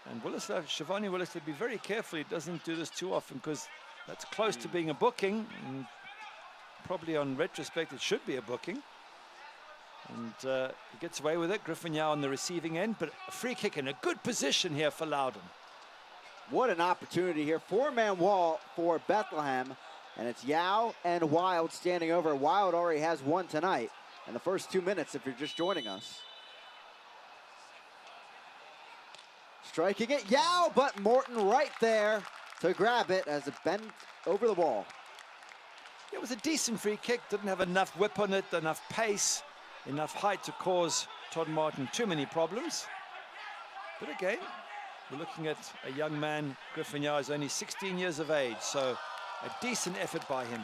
And Willis, Shivani Willis, would be very careful he doesn't do this too often, because that's close to being a booking. And probably on retrospect, it should be a booking. And he gets away with it. Griffin Yao on the receiving end, but a free kick in a good position here for Loudoun. What an opportunity here. 4-man wall for Bethlehem. And it's Yao and Wild standing over. Wild already has one tonight in the first 2 minutes if you're just joining us. Striking it, Yao, but Morton right there to grab it as it bent over the wall. Yeah, It was a decent free kick, didn't have enough whip on it, enough pace, enough height to cause Todd Martin too many problems. But again, we're looking at a young man. Griffin is only 16 years of age, so a decent effort by him.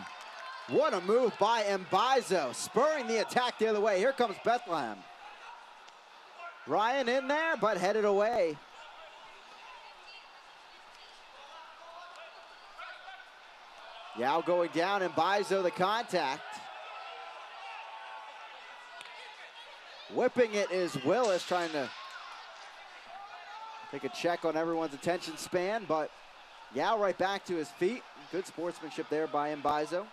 What a move by Mbaizo, spurring the attack the other way. Here comes Bethlehem. Ryan in there, but headed away. Yao going down, Mbaizo the contact. Whipping it is Willis, trying to take a check on everyone's attention span, but Yao right back to his feet. Good sportsmanship there by Mbaizo.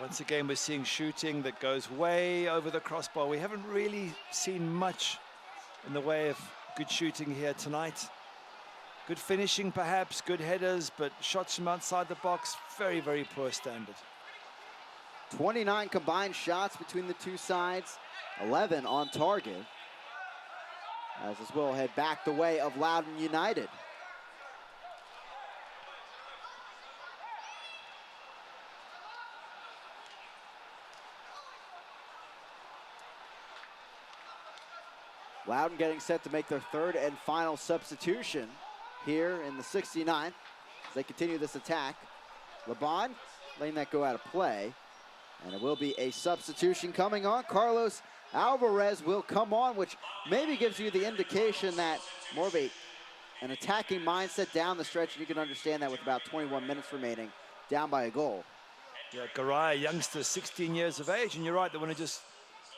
Once again, we're seeing shooting that goes way over the crossbar. We haven't really seen much in the way of good shooting here tonight. Good finishing, perhaps, good headers, but shots from outside the box, very, very poor standard. 29 combined shots between the two sides, 11 on target. As this will head back the way of Loudoun United. Loudoun getting set to make their third and final substitution here in the 69th as they continue this attack. LeBon letting that go out of play, and it will be a substitution coming on. Carlos Alvarez will come on, which maybe gives you the indication that more of an attacking mindset down the stretch, and you can understand that with about 21 minutes remaining, down by a goal. Yeah, Garay, youngster, 16 years of age, and you're right, they want to just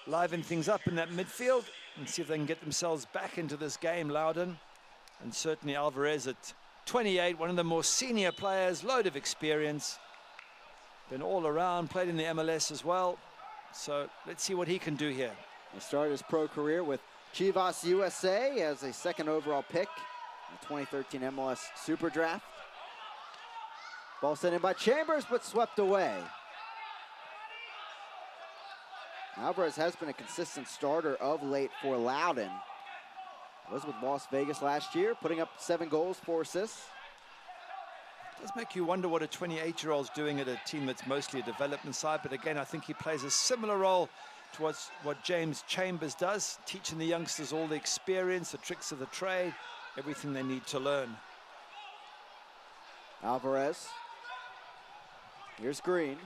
liven things up in that midfield and see if they can get themselves back into this game, Loudoun. And certainly Alvarez at 28, one of the more senior players, load of experience. Been all around, played in the MLS as well. So let's see what he can do here. He started his pro career with Chivas USA as a second overall pick in the 2013 MLS Super Draft. Ball sent in by Chambers, but swept away. Alvarez has been a consistent starter of late for Loudoun. Was with Las Vegas last year, putting up 7 goals, 4 assists. It does make you wonder what a 28-year-old's doing at a team that's mostly a development side. But again, I think he plays a similar role to what James Chambers does, teaching the youngsters all the experience, the tricks of the trade, everything they need to learn. Alvarez. Here's Green.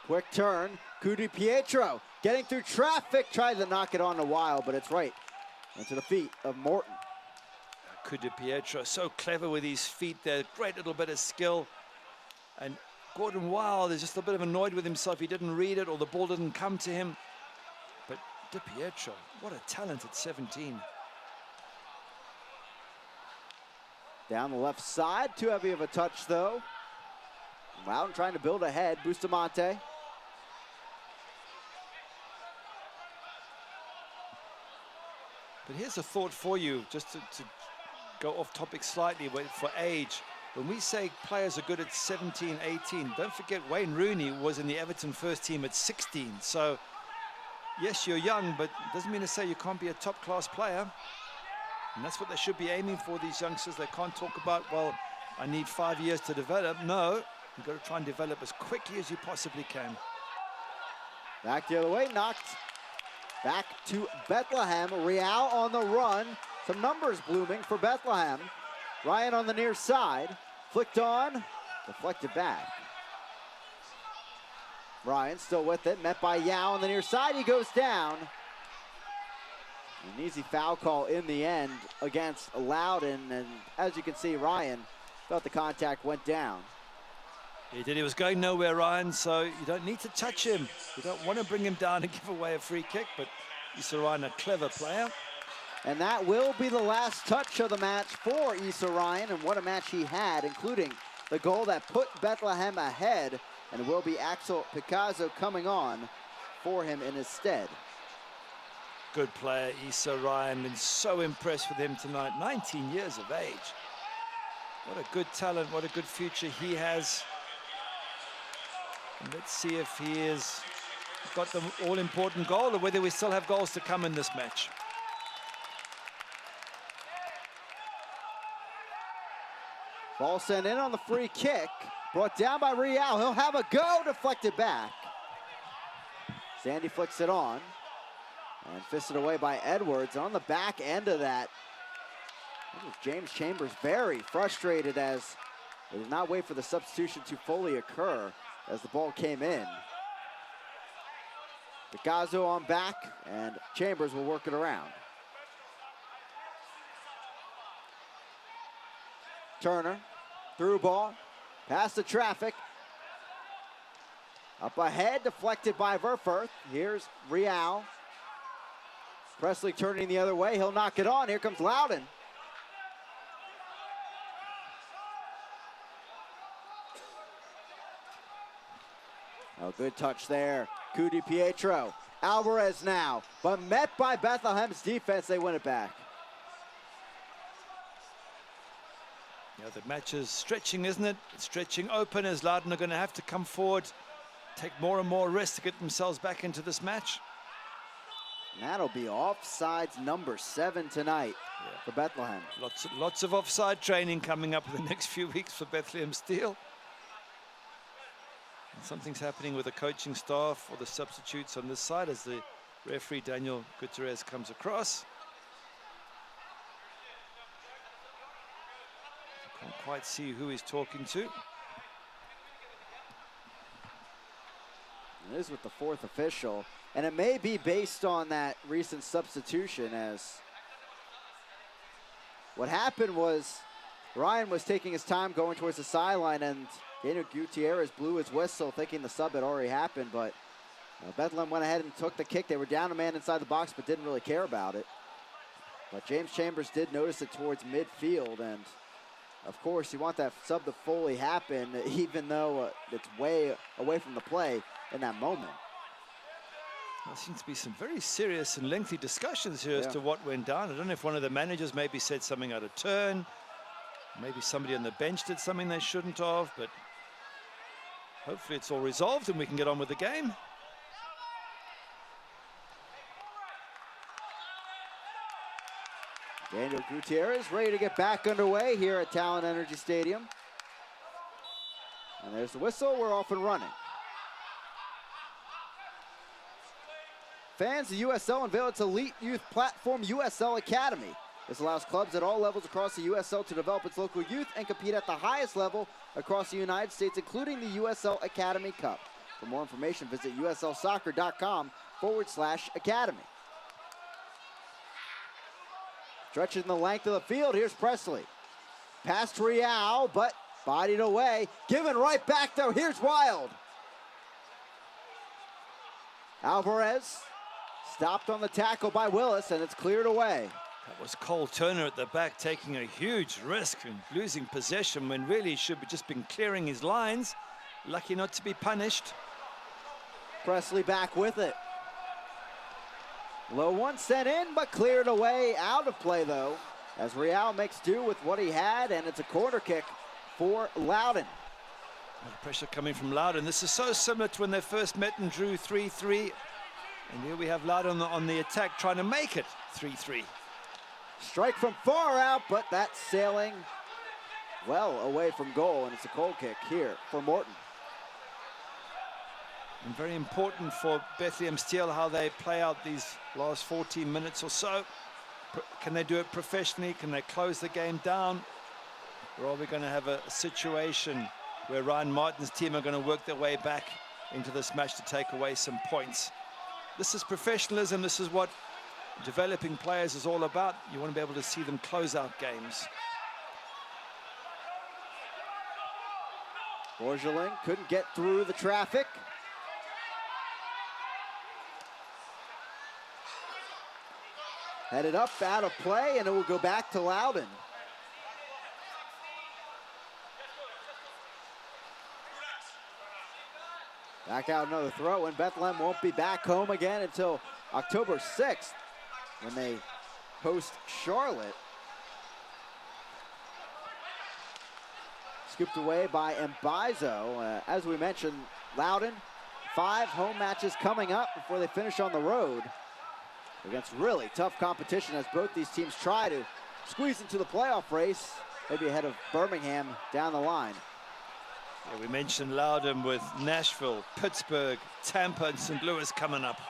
Quick turn, Cudi Pietro getting through traffic, tried to knock it on the Wild, but it's right into the feet of Morton. Cudi Pietro, so clever with his feet there, great little bit of skill. And Gordon Wild is just a bit of annoyed with himself. He didn't read it or the ball didn't come to him. But Di Pietro, what a talent at 17. Down the left side, too heavy of a touch though. Loudoun trying to build ahead, Bustamante. But here's a thought for you, just to go off topic slightly for age. When we say players are good at 17, 18, don't forget Wayne Rooney was in the Everton first team at 16. So, yes, you're young, but it doesn't mean to say you can't be a top-class player. And that's what they should be aiming for, these youngsters. They can't talk about, well, I need 5 years to develop. No, you've got to try and develop as quickly as you possibly can. Back the other way, knocked back to Bethlehem. Real on the run. Some numbers blooming for Bethlehem. Ryan on the near side. Flicked on, deflected back. Ryan still with it, met by Yao on the near side. He goes down. An easy foul call in the end against Loudoun. And as you can see, Ryan felt the contact went down. He did. He was going nowhere, Ryan, so you don't need to touch him. You don't want to bring him down and give away a free kick, but Issa Ryan, a clever player. And that will be the last touch of the match for Issa Ryan, and what a match he had, including the goal that put Bethlehem ahead, and it will be Axel Picasso coming on for him in his stead. Good player, Issa Ryan. Been so impressed with him tonight. 19 years of age. What a good talent, what a good future he has. And let's see if he has got the all-important goal or whether we still have goals to come in this match. Ball sent in on the free kick. Brought down by Real. He'll have a go. Deflected back. Sandy flicks it on. And fisted away by Edwards. On the back end of that, James Chambers very frustrated as they did not wait for the substitution to fully occur as the ball came in. Picasso on back, and Chambers will work it around. Turner, through ball, past the traffic. Up ahead, deflected by Verfurth. Here's Real. Presley turning the other way, he'll knock it on. Here comes Loudoun. Oh, good touch there. Coup de Pietro. Alvarez now, but met by Bethlehem's defense, they win it back. Yeah, the match is stretching, isn't it? It's stretching open as Loudoun are going to have to come forward, take more and more risks to get themselves back into this match. And that'll be offsides number 7 tonight for Bethlehem. Lots of offside training coming up in the next few weeks for Bethlehem Steel. And something's happening with the coaching staff or the substitutes on this side as the referee Daniel Gutierrez comes across. Can't quite see who he's talking to. It is with the 4th official, and it may be based on that recent substitution, as what happened was Ryan was taking his time going towards the sideline, and Daniel Gutierrez blew his whistle thinking the sub had already happened, but Bethlehem went ahead and took the kick. They were down a man inside the box but didn't really care about it. But James Chambers did notice it towards midfield, and of course you want that sub to fully happen even though it's way away from the play in that moment. There seems to be some very serious and lengthy discussions here as to what went down. I don't know if one of the managers maybe said something out of turn. Maybe somebody on the bench did something they shouldn't have, but hopefully it's all resolved and we can get on with the game. Daniel Gutierrez ready to get back underway here at Talon Energy Stadium. And there's the whistle, we're off and running. Fans, the USL unveiled its elite youth platform, USL Academy. This allows clubs at all levels across the USL to develop its local youth and compete at the highest level across the United States, including the USL Academy Cup. For more information, visit uslsoccer.com/academy. Stretching the length of the field, here's Presley. Past Real, but bodied away. Given right back though, here's Wild. Alvarez stopped on the tackle by Willis, and it's cleared away. That was Cole Turner at the back taking a huge risk and losing possession when really he should have just been clearing his lines. Lucky not to be punished. Presley back with it. Low one sent in, but cleared away. Out of play, though, as Real makes do with what he had, and it's a corner kick for Loudoun. Pressure coming from Loudoun. This is so similar to when they first met and drew 3-3. And here we have Loudoun on the attack trying to make it 3-3. Strike from far out, but that's sailing well away from goal, and it's a goal kick here for Morton. And very important for Bethlehem Steel how they play out these last 14 minutes or so. Can they do it professionally? Can they close the game down? Or are we going to have a situation where Ryan Martin's team are going to work their way back into this match to take away some points? This is professionalism. This is what developing players is all about. You want to be able to see them close out games. Borgelin couldn't get through the traffic. Headed up, out of play, and it will go back to Loudoun. Back out another throw, and Bethlehem won't be back home again until October 6th when they host Charlotte. Scooped away by Mbizo. As we mentioned, Loudoun, 5 home matches coming up before they finish on the road against really tough competition as both these teams try to squeeze into the playoff race. maybe ahead of Birmingham down the line. Yeah, we mentioned Loudoun with Nashville, Pittsburgh, Tampa, and St. Louis coming up.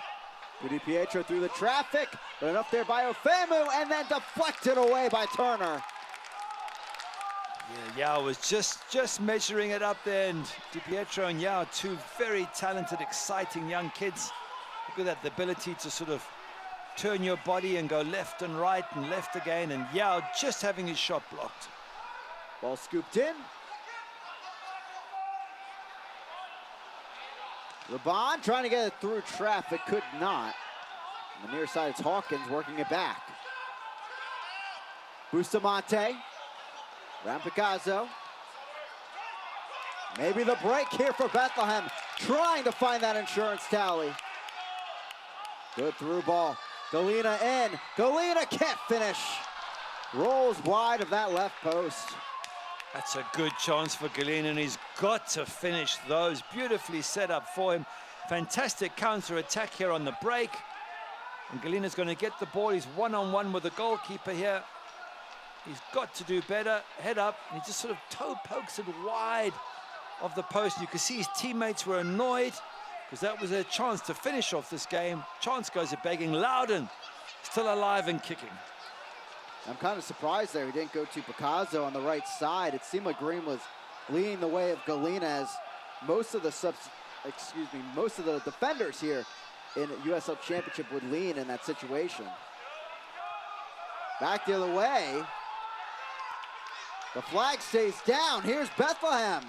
Di Pietro through the traffic, but enough there by Ofemu, and then deflected away by Turner. Yeah, Yao was just measuring it up there, and Di Pietro and Yao, two very talented, exciting young kids. Look at that, the ability to sort of turn your body and go left and right and left again, and Yao just having his shot blocked. Ball scooped in. Loudoun trying to get it through traffic, could not. On the near side, it's Hawkins working it back. Bustamante, Rampicazzo. Maybe the break here for Bethlehem, trying to find that insurance tally. Good through ball. Galina in. Galina can't finish. Rolls wide of that left post. That's a good chance for Galina, and he's got to finish those. Beautifully set up for him. Fantastic counter-attack here on the break. And Galina's going to get the ball. He's one-on-one with the goalkeeper here. He's got to do better. Head up, and he just sort of toe pokes it wide of the post. You can see his teammates were annoyed because that was a chance to finish off this game. Chance goes a begging. Loudoun still alive and kicking. I'm kind of surprised there he didn't go to Picasso on the right side. It seemed like Green was leading the way of Galina, as most of the most of the defenders here in USL Championship would lean in that situation. Back the other way. The flag stays down. Here's Bethlehem.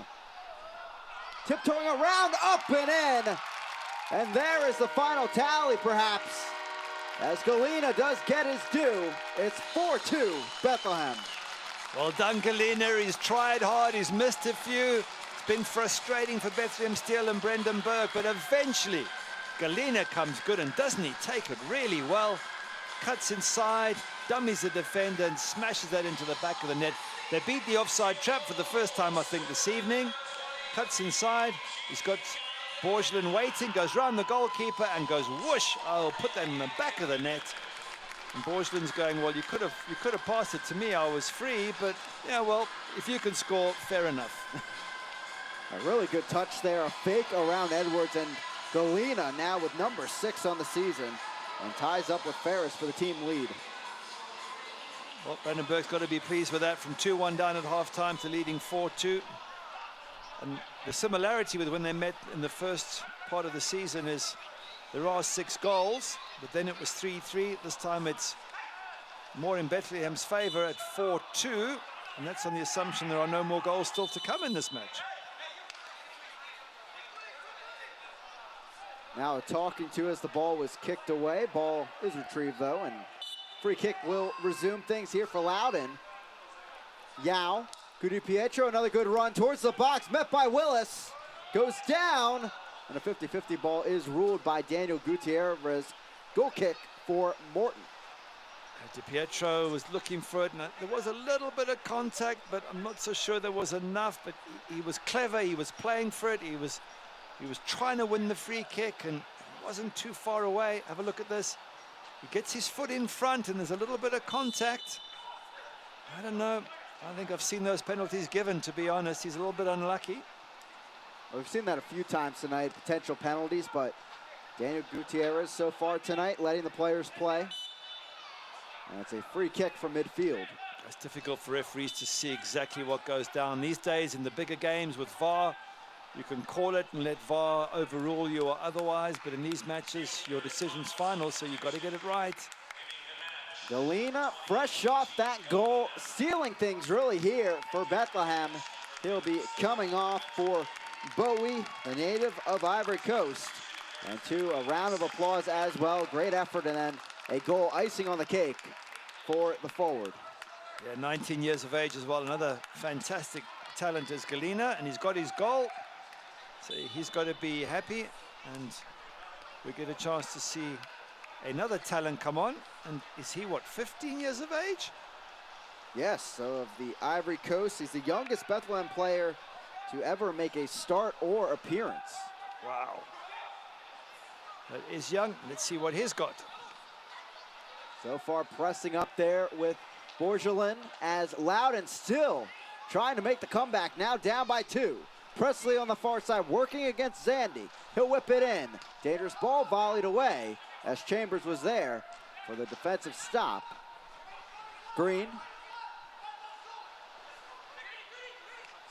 Tiptoeing around, up and in. And there is the final tally, perhaps, as Galina does get his due. It's 4-2 Bethlehem. Well done, Galina. He's tried hard. He's missed a few. It's been frustrating for Bethlehem Steel and Brendan Burke, but eventually Galina comes good, and doesn't he take it really well? Cuts inside, dummies the defender, and smashes that into the back of the net. They beat the offside trap for the first time, I think, this evening. Cuts inside. He's got Borgelin waiting, goes round the goalkeeper and goes whoosh. I'll put that in the back of the net. And Borgelin's going, well, you could have passed it to me. I was free, but yeah, well, if you can score, fair enough. A really good touch there, a fake around Edwards, and Galina now with number 6 on the season and ties up with Ferris for the team lead. Well, Brendan Burke's got to be pleased with that, from 2-1 down at half-time to leading 4-2. And the similarity with when they met in the first part of the season is there are 6 goals, but then it was 3-3. This time it's more in Bethlehem's favor at 4-2, and that's on the assumption there are no more goals still to come in this match. Now a talking to as the ball was kicked away. Ball is retrieved though, and free kick will resume things here for Loudoun. Yao, Di Pietro, another good run towards the box, met by Willis. Goes down, and a 50-50 ball is ruled by Daniel Gutierrez. Goal kick for Morton. Di Pietro was looking for it, and there was a little bit of contact, but I'm not so sure there was enough. But he was clever, he was playing for it, he was trying to win the free kick, and wasn't too far away. Have a look at this. He gets his foot in front, and there's a little bit of contact. I don't know. I think I've seen those penalties given, to be honest. He's a little bit unlucky. Well, we've seen that a few times tonight, potential penalties, but Daniel Gutierrez so far tonight letting the players play. And it's a free kick from midfield. It's difficult for referees to see exactly what goes down. These days, in the bigger games with VAR, you can call it and let VAR overrule you or otherwise, but in these matches, your decision's final, so you've got to get it right. Galina, fresh off that goal, sealing things really here for Bethlehem. He'll be coming off for Bowie, the native of Ivory Coast. And to a round of applause as well. Great effort, and then a goal icing on the cake for the forward. Yeah, 19 years of age as well. Another fantastic talent is Galina, and he's got his goal. So he's got to be happy, and we get a chance to see another talent come on. And is he, what, 15 years of age? Yes, so of the Ivory Coast, he's the youngest Bethlehem player to ever make a start or appearance. Wow. That is young. Let's see what he's got. So far pressing up there with Borgelin as Loudoun still trying to make the comeback, now down by 2. Presley on the far side working against Zandy. He'll whip it in. Dangerous ball volleyed away as Chambers was there for the defensive stop. Green.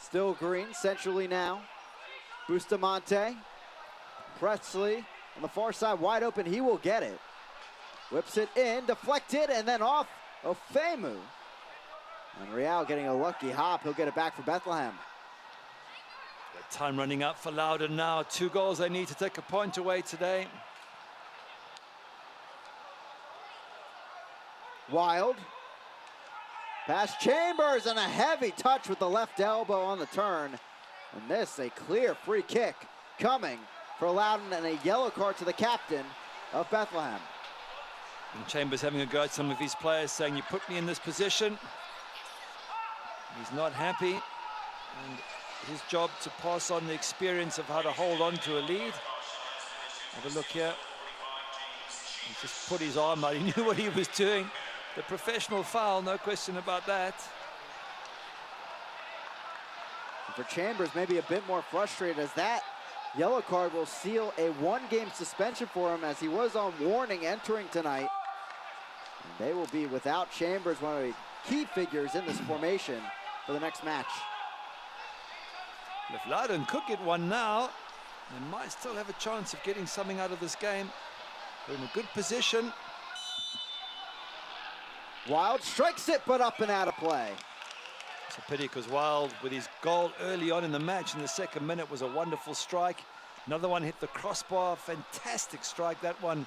Still Green, centrally now. Bustamante. Presley on the far side, wide open, he will get it. Whips it in, deflected, and then off Ofemu. And Real getting a lucky hop, he'll get it back for Bethlehem. The time running up for Loudoun now. 2 goals they need to take a point away today. Wild. Past Chambers and a heavy touch with the left elbow on the turn. And this a clear free kick coming for Loudoun and a yellow card to the captain of Bethlehem. And Chambers having a go at some of his players, saying, you put me in this position. He's not happy. And his job to pass on the experience of how to hold on to a lead. Have a look here. He just put his arm out. He knew what he was doing. The professional foul, no question about that. And for Chambers, maybe a bit more frustrated as that yellow card will seal a 1-game suspension for him as he was on warning entering tonight. And they will be without Chambers, one of the key figures in this formation for the next match. If Loudoun could get one now, they might still have a chance of getting something out of this game. They're in a good position. Wild strikes it, but up and out of play. It's a pity because Wild, with his goal early on in the match in the 2nd minute, was a wonderful strike. Another one hit the crossbar, fantastic strike. That one,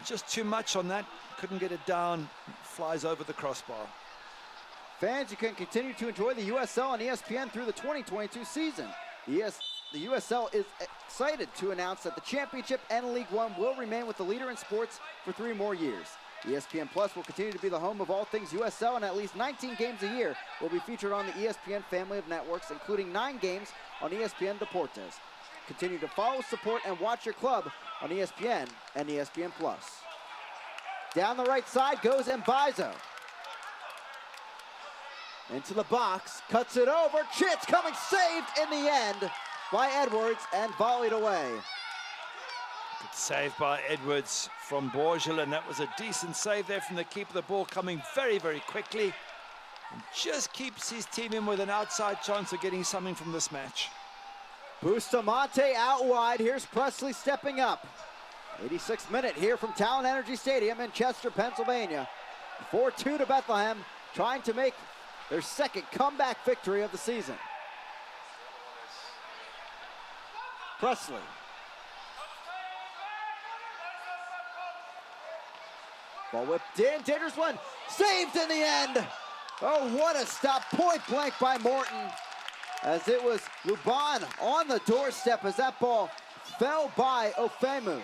just too much on that. Couldn't get it down, flies over the crossbar. Fans, you can continue to enjoy the USL on ESPN through the 2022 season. The USL is excited to announce that the Championship and League One will remain with the leader in sports for 3 more years. ESPN Plus will continue to be the home of all things USL, and at least 19 games a year will be featured on the ESPN family of networks, including 9 games on ESPN Deportes. Continue to follow, support, and watch your club on ESPN and ESPN Plus. Down the right side goes Mbaizo. Into the box, cuts it over, Chit's coming, saved in the end by Edwards and volleyed away. Good save by Edwards from Borgelin. That was a decent save there from the keeper. The ball coming very, very quickly. And just keeps his team in with an outside chance of getting something from this match. Bustamante out wide. Here's Presley stepping up. 86th minute here from Talent Energy Stadium in Chester, Pennsylvania. 4-2 to Bethlehem, trying to make their 2nd comeback victory of the season. Presley. Ball whipped in, dangerous one, saved in the end. Oh, what a stop, point blank by Morton. As it was Loudoun on the doorstep as that ball fell by Ofemu.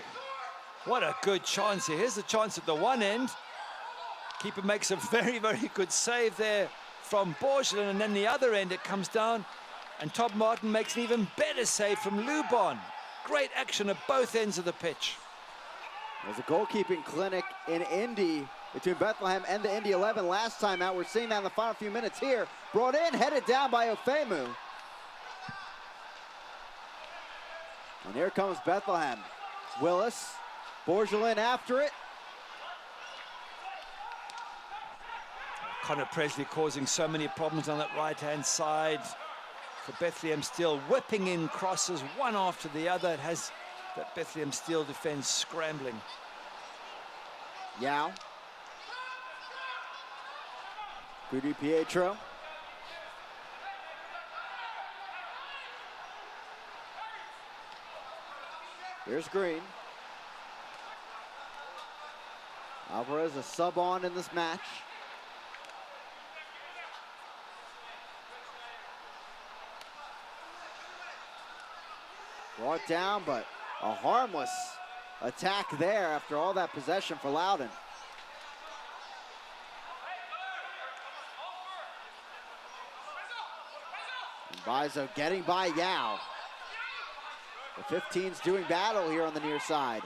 What a good chance here. Here's the chance at the one end. Keeper makes a very, very good save there from Borgelin, and then the other end it comes down, and Todd Martin makes an even better save from Loudoun. Great action at both ends of the pitch. There's a goalkeeping clinic in Indy between Bethlehem and the Indy 11 last time out. We're seeing that in the final few minutes here. Brought in, headed down by Ofemu. And here comes Bethlehem. Willis, Borgelin after it. Connor Presley causing so many problems on that right-hand side for Bethlehem Steel, whipping in crosses one after the other. It has that Bethlehem Steel defense scrambling. Yao. Gudi Pietro. Here's Green. Alvarez a sub on in this match. Brought down, but a harmless attack there after all that possession for Loudoun. And Bizo getting by Yao. The 15's doing battle here on the near side.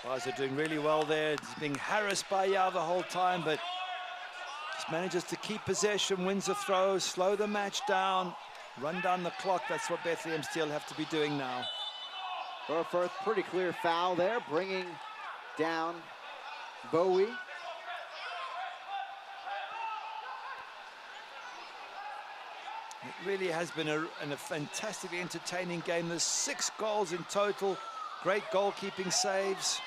Picasso doing really well there. He's being harassed by Yao the whole time, but just manages to keep possession, wins the throw, slow the match down, run down the clock. That's what Bethlehem Steel have to be doing now. For a first pretty clear foul there, bringing down Bowie. It really has been a fantastically entertaining game. There's 6 goals in total. Great goalkeeping saves.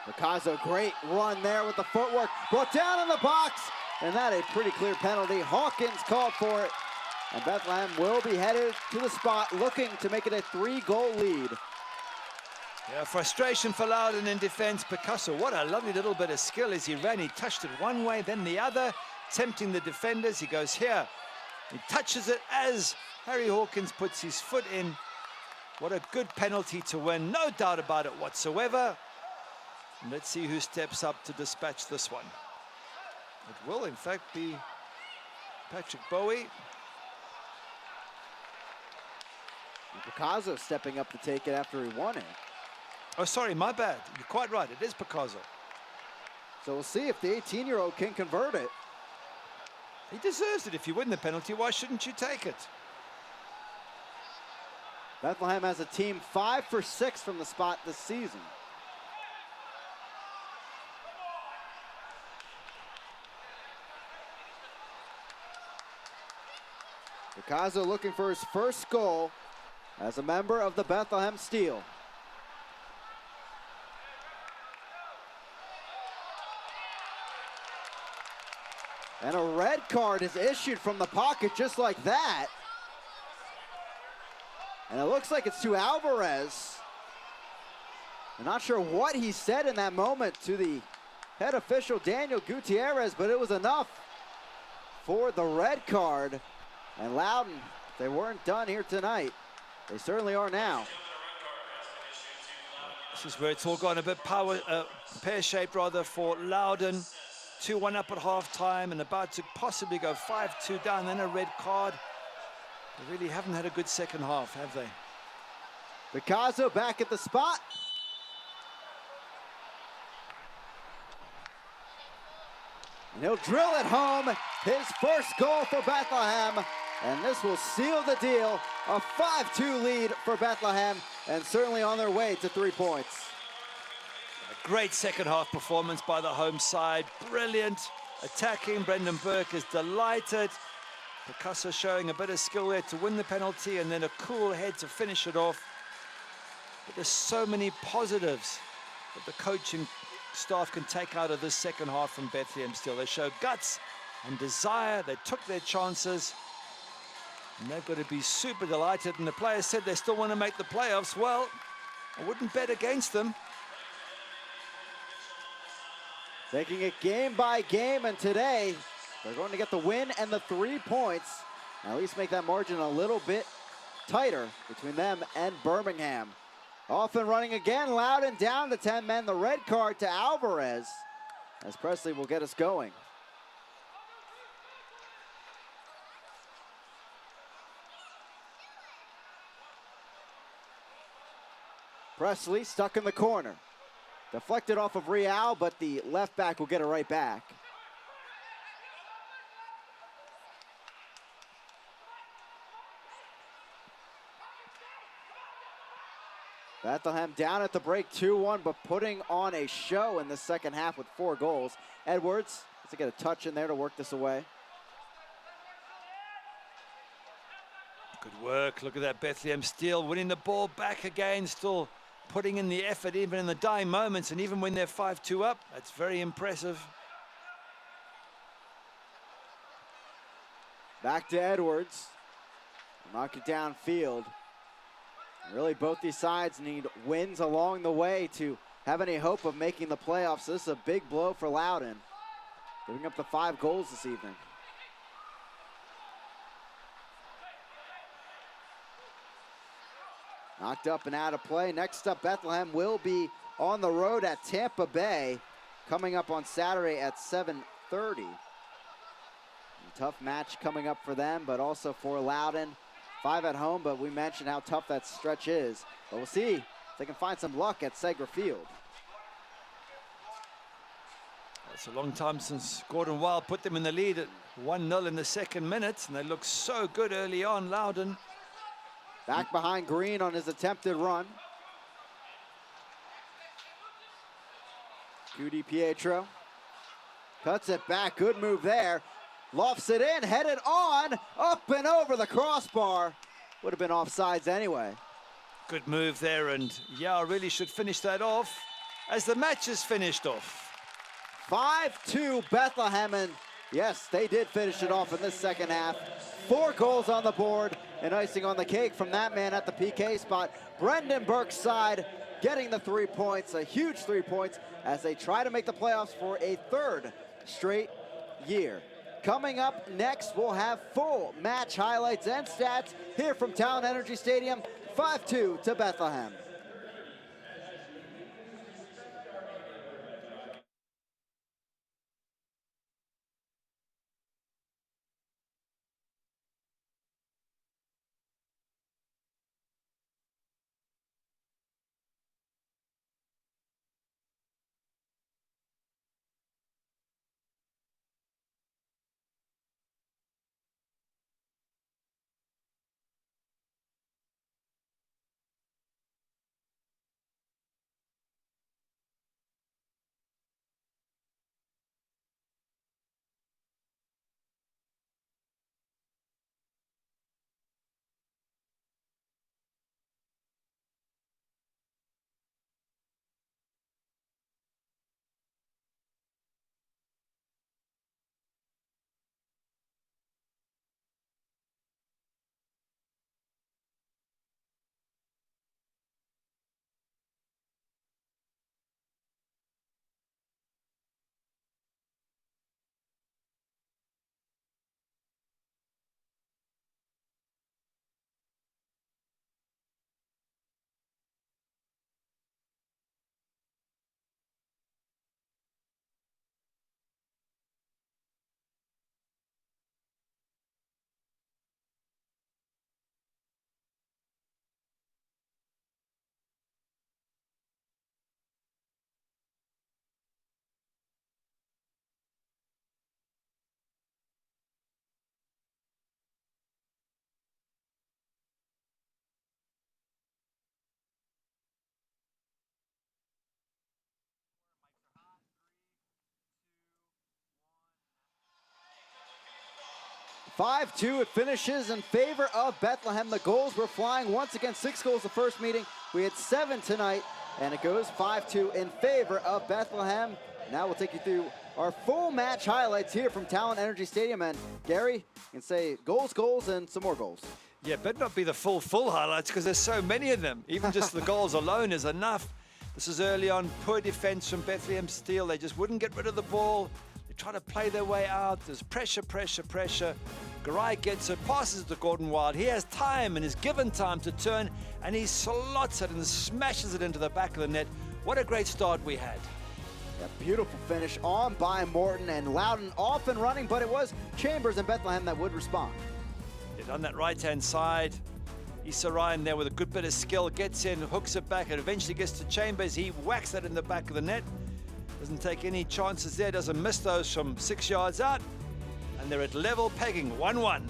Picasso, great run there with the footwork. Brought down in the box. And that a pretty clear penalty. Hawkins called for it. And Bethlehem will be headed to the spot, looking to make it a 3-goal lead. Yeah, frustration for Loudoun in defense. Picasso, what a lovely little bit of skill as he ran. He touched it one way, then the other, tempting the defenders. He goes here. He touches it as Harry Hawkins puts his foot in. What a good penalty to win, no doubt about it whatsoever. And let's see who steps up to dispatch this one. It will, in fact, be Patrick Bowie. And Picasso stepping up to take it after he won it. Oh, sorry, my bad. You're quite right, it is Picasso. So we'll see if the 18-year-old can convert it. He deserves it. If you win the penalty, why shouldn't you take it? Bethlehem has a team 5 for 6 from the spot this season. Picasso looking for his first goal as a member of the Bethlehem Steel. And a red card is issued from the pocket just like that. And it looks like it's to Alvarez. I'm not sure what he said in that moment to the head official, Daniel Gutierrez, but it was enough for the red card. And Loudoun, if they weren't done here tonight, they certainly are now. This is where it's all gone a bit pear-shaped rather for Loudoun. 2-1 up at half-time and about to possibly go 5-2 down, then a red card. They really haven't had a good second half, have they? Picasso back at the spot. And he'll drill it home. His first goal for Bethlehem. And this will seal the deal. A 5-2 lead for Bethlehem, and certainly on their way to 3 points. A great second half performance by the home side. Brilliant attacking. Brendan Burke is delighted. Picasso showing a bit of skill there to win the penalty, and then a cool head to finish it off. But there's so many positives that the coaching staff can take out of this second half from Bethlehem Steel. They showed guts and desire. They took their chances. And they've got to be super delighted. And the players said they still want to make the playoffs. Well, I wouldn't bet against them. Taking it game by game, and today they're going to get the win and the 3 points. And at least make that margin a little bit tighter between them and Birmingham. Off and running again, Loudoun down to 10 men. The red card to Alvarez, as Presley will get us going. Presley stuck in the corner. Deflected off of Real, but the left back will get it right back. Bethlehem down at the break 2-1, but putting on a show in the second half with 4 goals. Edwards has to get a touch in there to work this away. Good work. Look at that Bethlehem Steel winning the ball back again, still putting in the effort even in the dying moments, and even when they're 5-2 up, that's very impressive. Back to Edwards. Knock it downfield. Really, both these sides need wins along the way to have any hope of making the playoffs. This is a big blow for Loudoun, giving up the 5 goals this evening. Knocked up and out of play. Next up, Bethlehem will be on the road at Tampa Bay, coming up on Saturday at 7:30. Tough match coming up for them, but also for Loudoun. 5 at home, but we mentioned how tough that stretch is. But we'll see if they can find some luck at Segra Field. It's a long time since Gordon Wild put them in the lead at 1-0 in the second minute, and they looked so good early on, Loudoun. Back behind Green on his attempted run. Judy Pietro cuts it back, good move there. Lofts it in, headed on, up and over the crossbar. Would have been offsides anyway. Good move there, and yeah, really should finish that off as the match is finished off. 5-2 Bethlehem, and yes, they did finish it off in this second half. 4 goals on the board, and icing on the cake from that man at the PK spot. Brendan Burke's side getting the 3 points, a huge 3 points, as they try to make the playoffs for a 3rd straight year. Coming up next, we'll have full match highlights and stats here from Talon Energy Stadium. 5-2 to Bethlehem. It finishes in favor of Bethlehem. The goals were flying once again. 6 goals the first meeting. We had 7 tonight, and it goes 5-2 in favor of Bethlehem. Now we'll take you through our full match highlights here from Talon Energy Stadium. And Gary, you can say goals, goals, and some more goals. Yeah, better not be the full highlights because there's so many of them. Even just the goals alone is enough. This is early on, poor defense from Bethlehem Steel. They just wouldn't get rid of the ball. They try to play their way out. There's pressure. Garay gets it, passes it to Gordon Wild. He has time and is given time to turn, and he slots it and smashes it into the back of the net. What a great start we had. A beautiful finish on by Morton, and Loudoun off and running, but it was Chambers and Bethlehem that would respond. On that right-hand side, Issa Ryan there with a good bit of skill, gets in, hooks it back, and eventually gets to Chambers. He whacks it in the back of the net. Doesn't take any chances there, doesn't miss those from 6 yards out. And they're at level pegging, 1-1.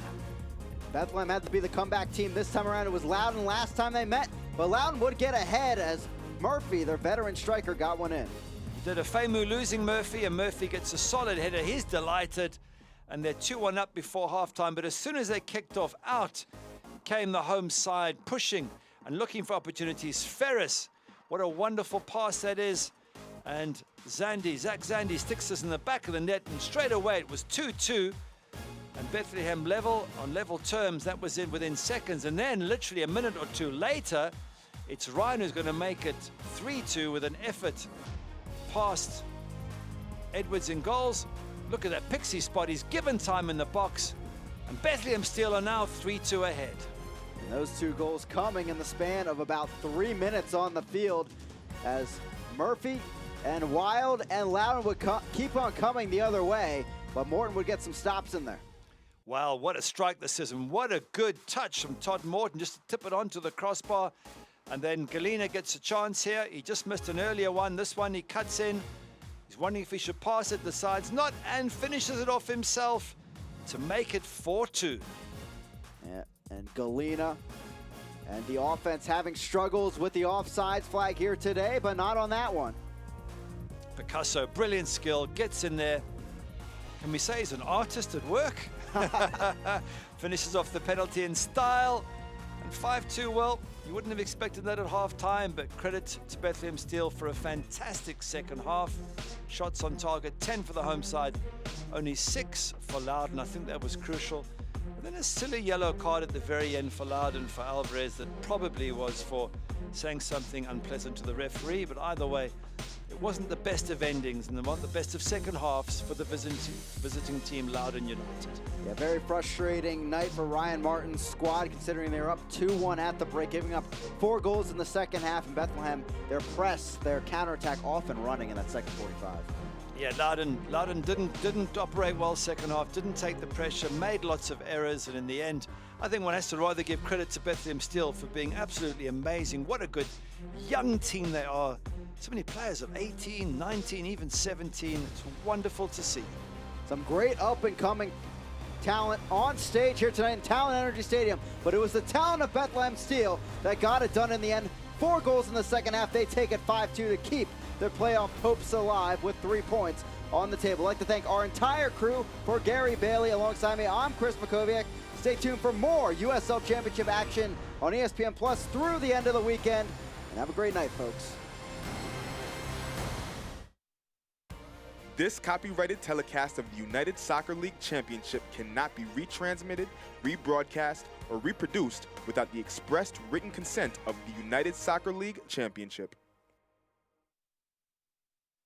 Bethlehem had to be the comeback team this time around. It was Loudoun last time they met, but Loudoun would get ahead as Murphy, their veteran striker, got one in. Did a Famu losing Murphy, and Murphy gets a solid header. He's delighted, and they're 2-1 up before halftime. But as soon as they kicked off, out came the home side, pushing and looking for opportunities. Ferris, what a wonderful pass that is. And Zach Zandy sticks this in the back of the net, and straight away it was 2-2. And Bethlehem on level terms, that was in within seconds. And then literally a minute or two later, it's Ryan who's going to make it 3-2 with an effort past Edwards in goals. Look at that pixie spot. He's given time in the box. And Bethlehem Steel are now 3-2 ahead. And those 2 goals coming in the span of about 3 minutes on the field, as Murphy and Wild and Loudoun would keep on coming the other way, but Morton would get some stops in there. Wow, what a strike this is, and what a good touch from Todd Morton just to tip it onto the crossbar. And then Galena gets a chance here. He just missed an earlier one. This one he cuts in, He's wondering if he should pass it, decides not, and finishes it off himself to make it 4-2. Yeah, and Galena and the offense having struggles with the offsides flag here today, but not on that one. Picasso, brilliant skill, gets in there. Can we say he's an artist at work? Finishes off the penalty in style. And 5-2, well, you wouldn't have expected that at half-time, but credit to Bethlehem Steel for a fantastic second half. Shots on target, 10 for the home side, only 6 for Loudoun. I think that was crucial. And then a silly yellow card at the very end for Loudoun for Alvarez that probably was for saying something unpleasant to the referee, but either way, it wasn't the best of endings and not the best of second halves for the visiting team, Loudoun United. Yeah, very frustrating night for Ryan Martin's squad, considering they were up 2-1 at the break, giving up 4 goals in the second half. In Bethlehem, their press, their counterattack off and running in that second 45. Yeah, Loudoun didn't operate well second half, didn't take the pressure, made lots of errors, and in the end, I think one has to rather give credit to Bethlehem Steel for being absolutely amazing. What a good young team they are. So many players of 18, 19, even 17. It's wonderful to see. Some great up-and-coming talent on stage here tonight in Talent Energy Stadium, but it was the talent of Bethlehem Steel that got it done in the end. 4 goals in the second half. They take it 5-2 to keep their playoff hopes alive with 3 points on the table. I'd like to thank our entire crew. For Gary Bailey alongside me, I'm Chris Makoviak. Stay tuned for more USL Championship action on ESPN Plus through the end of the weekend. And have a great night, folks. This copyrighted telecast of the United Soccer League Championship cannot be retransmitted, rebroadcast, or reproduced without the expressed written consent of the United Soccer League Championship.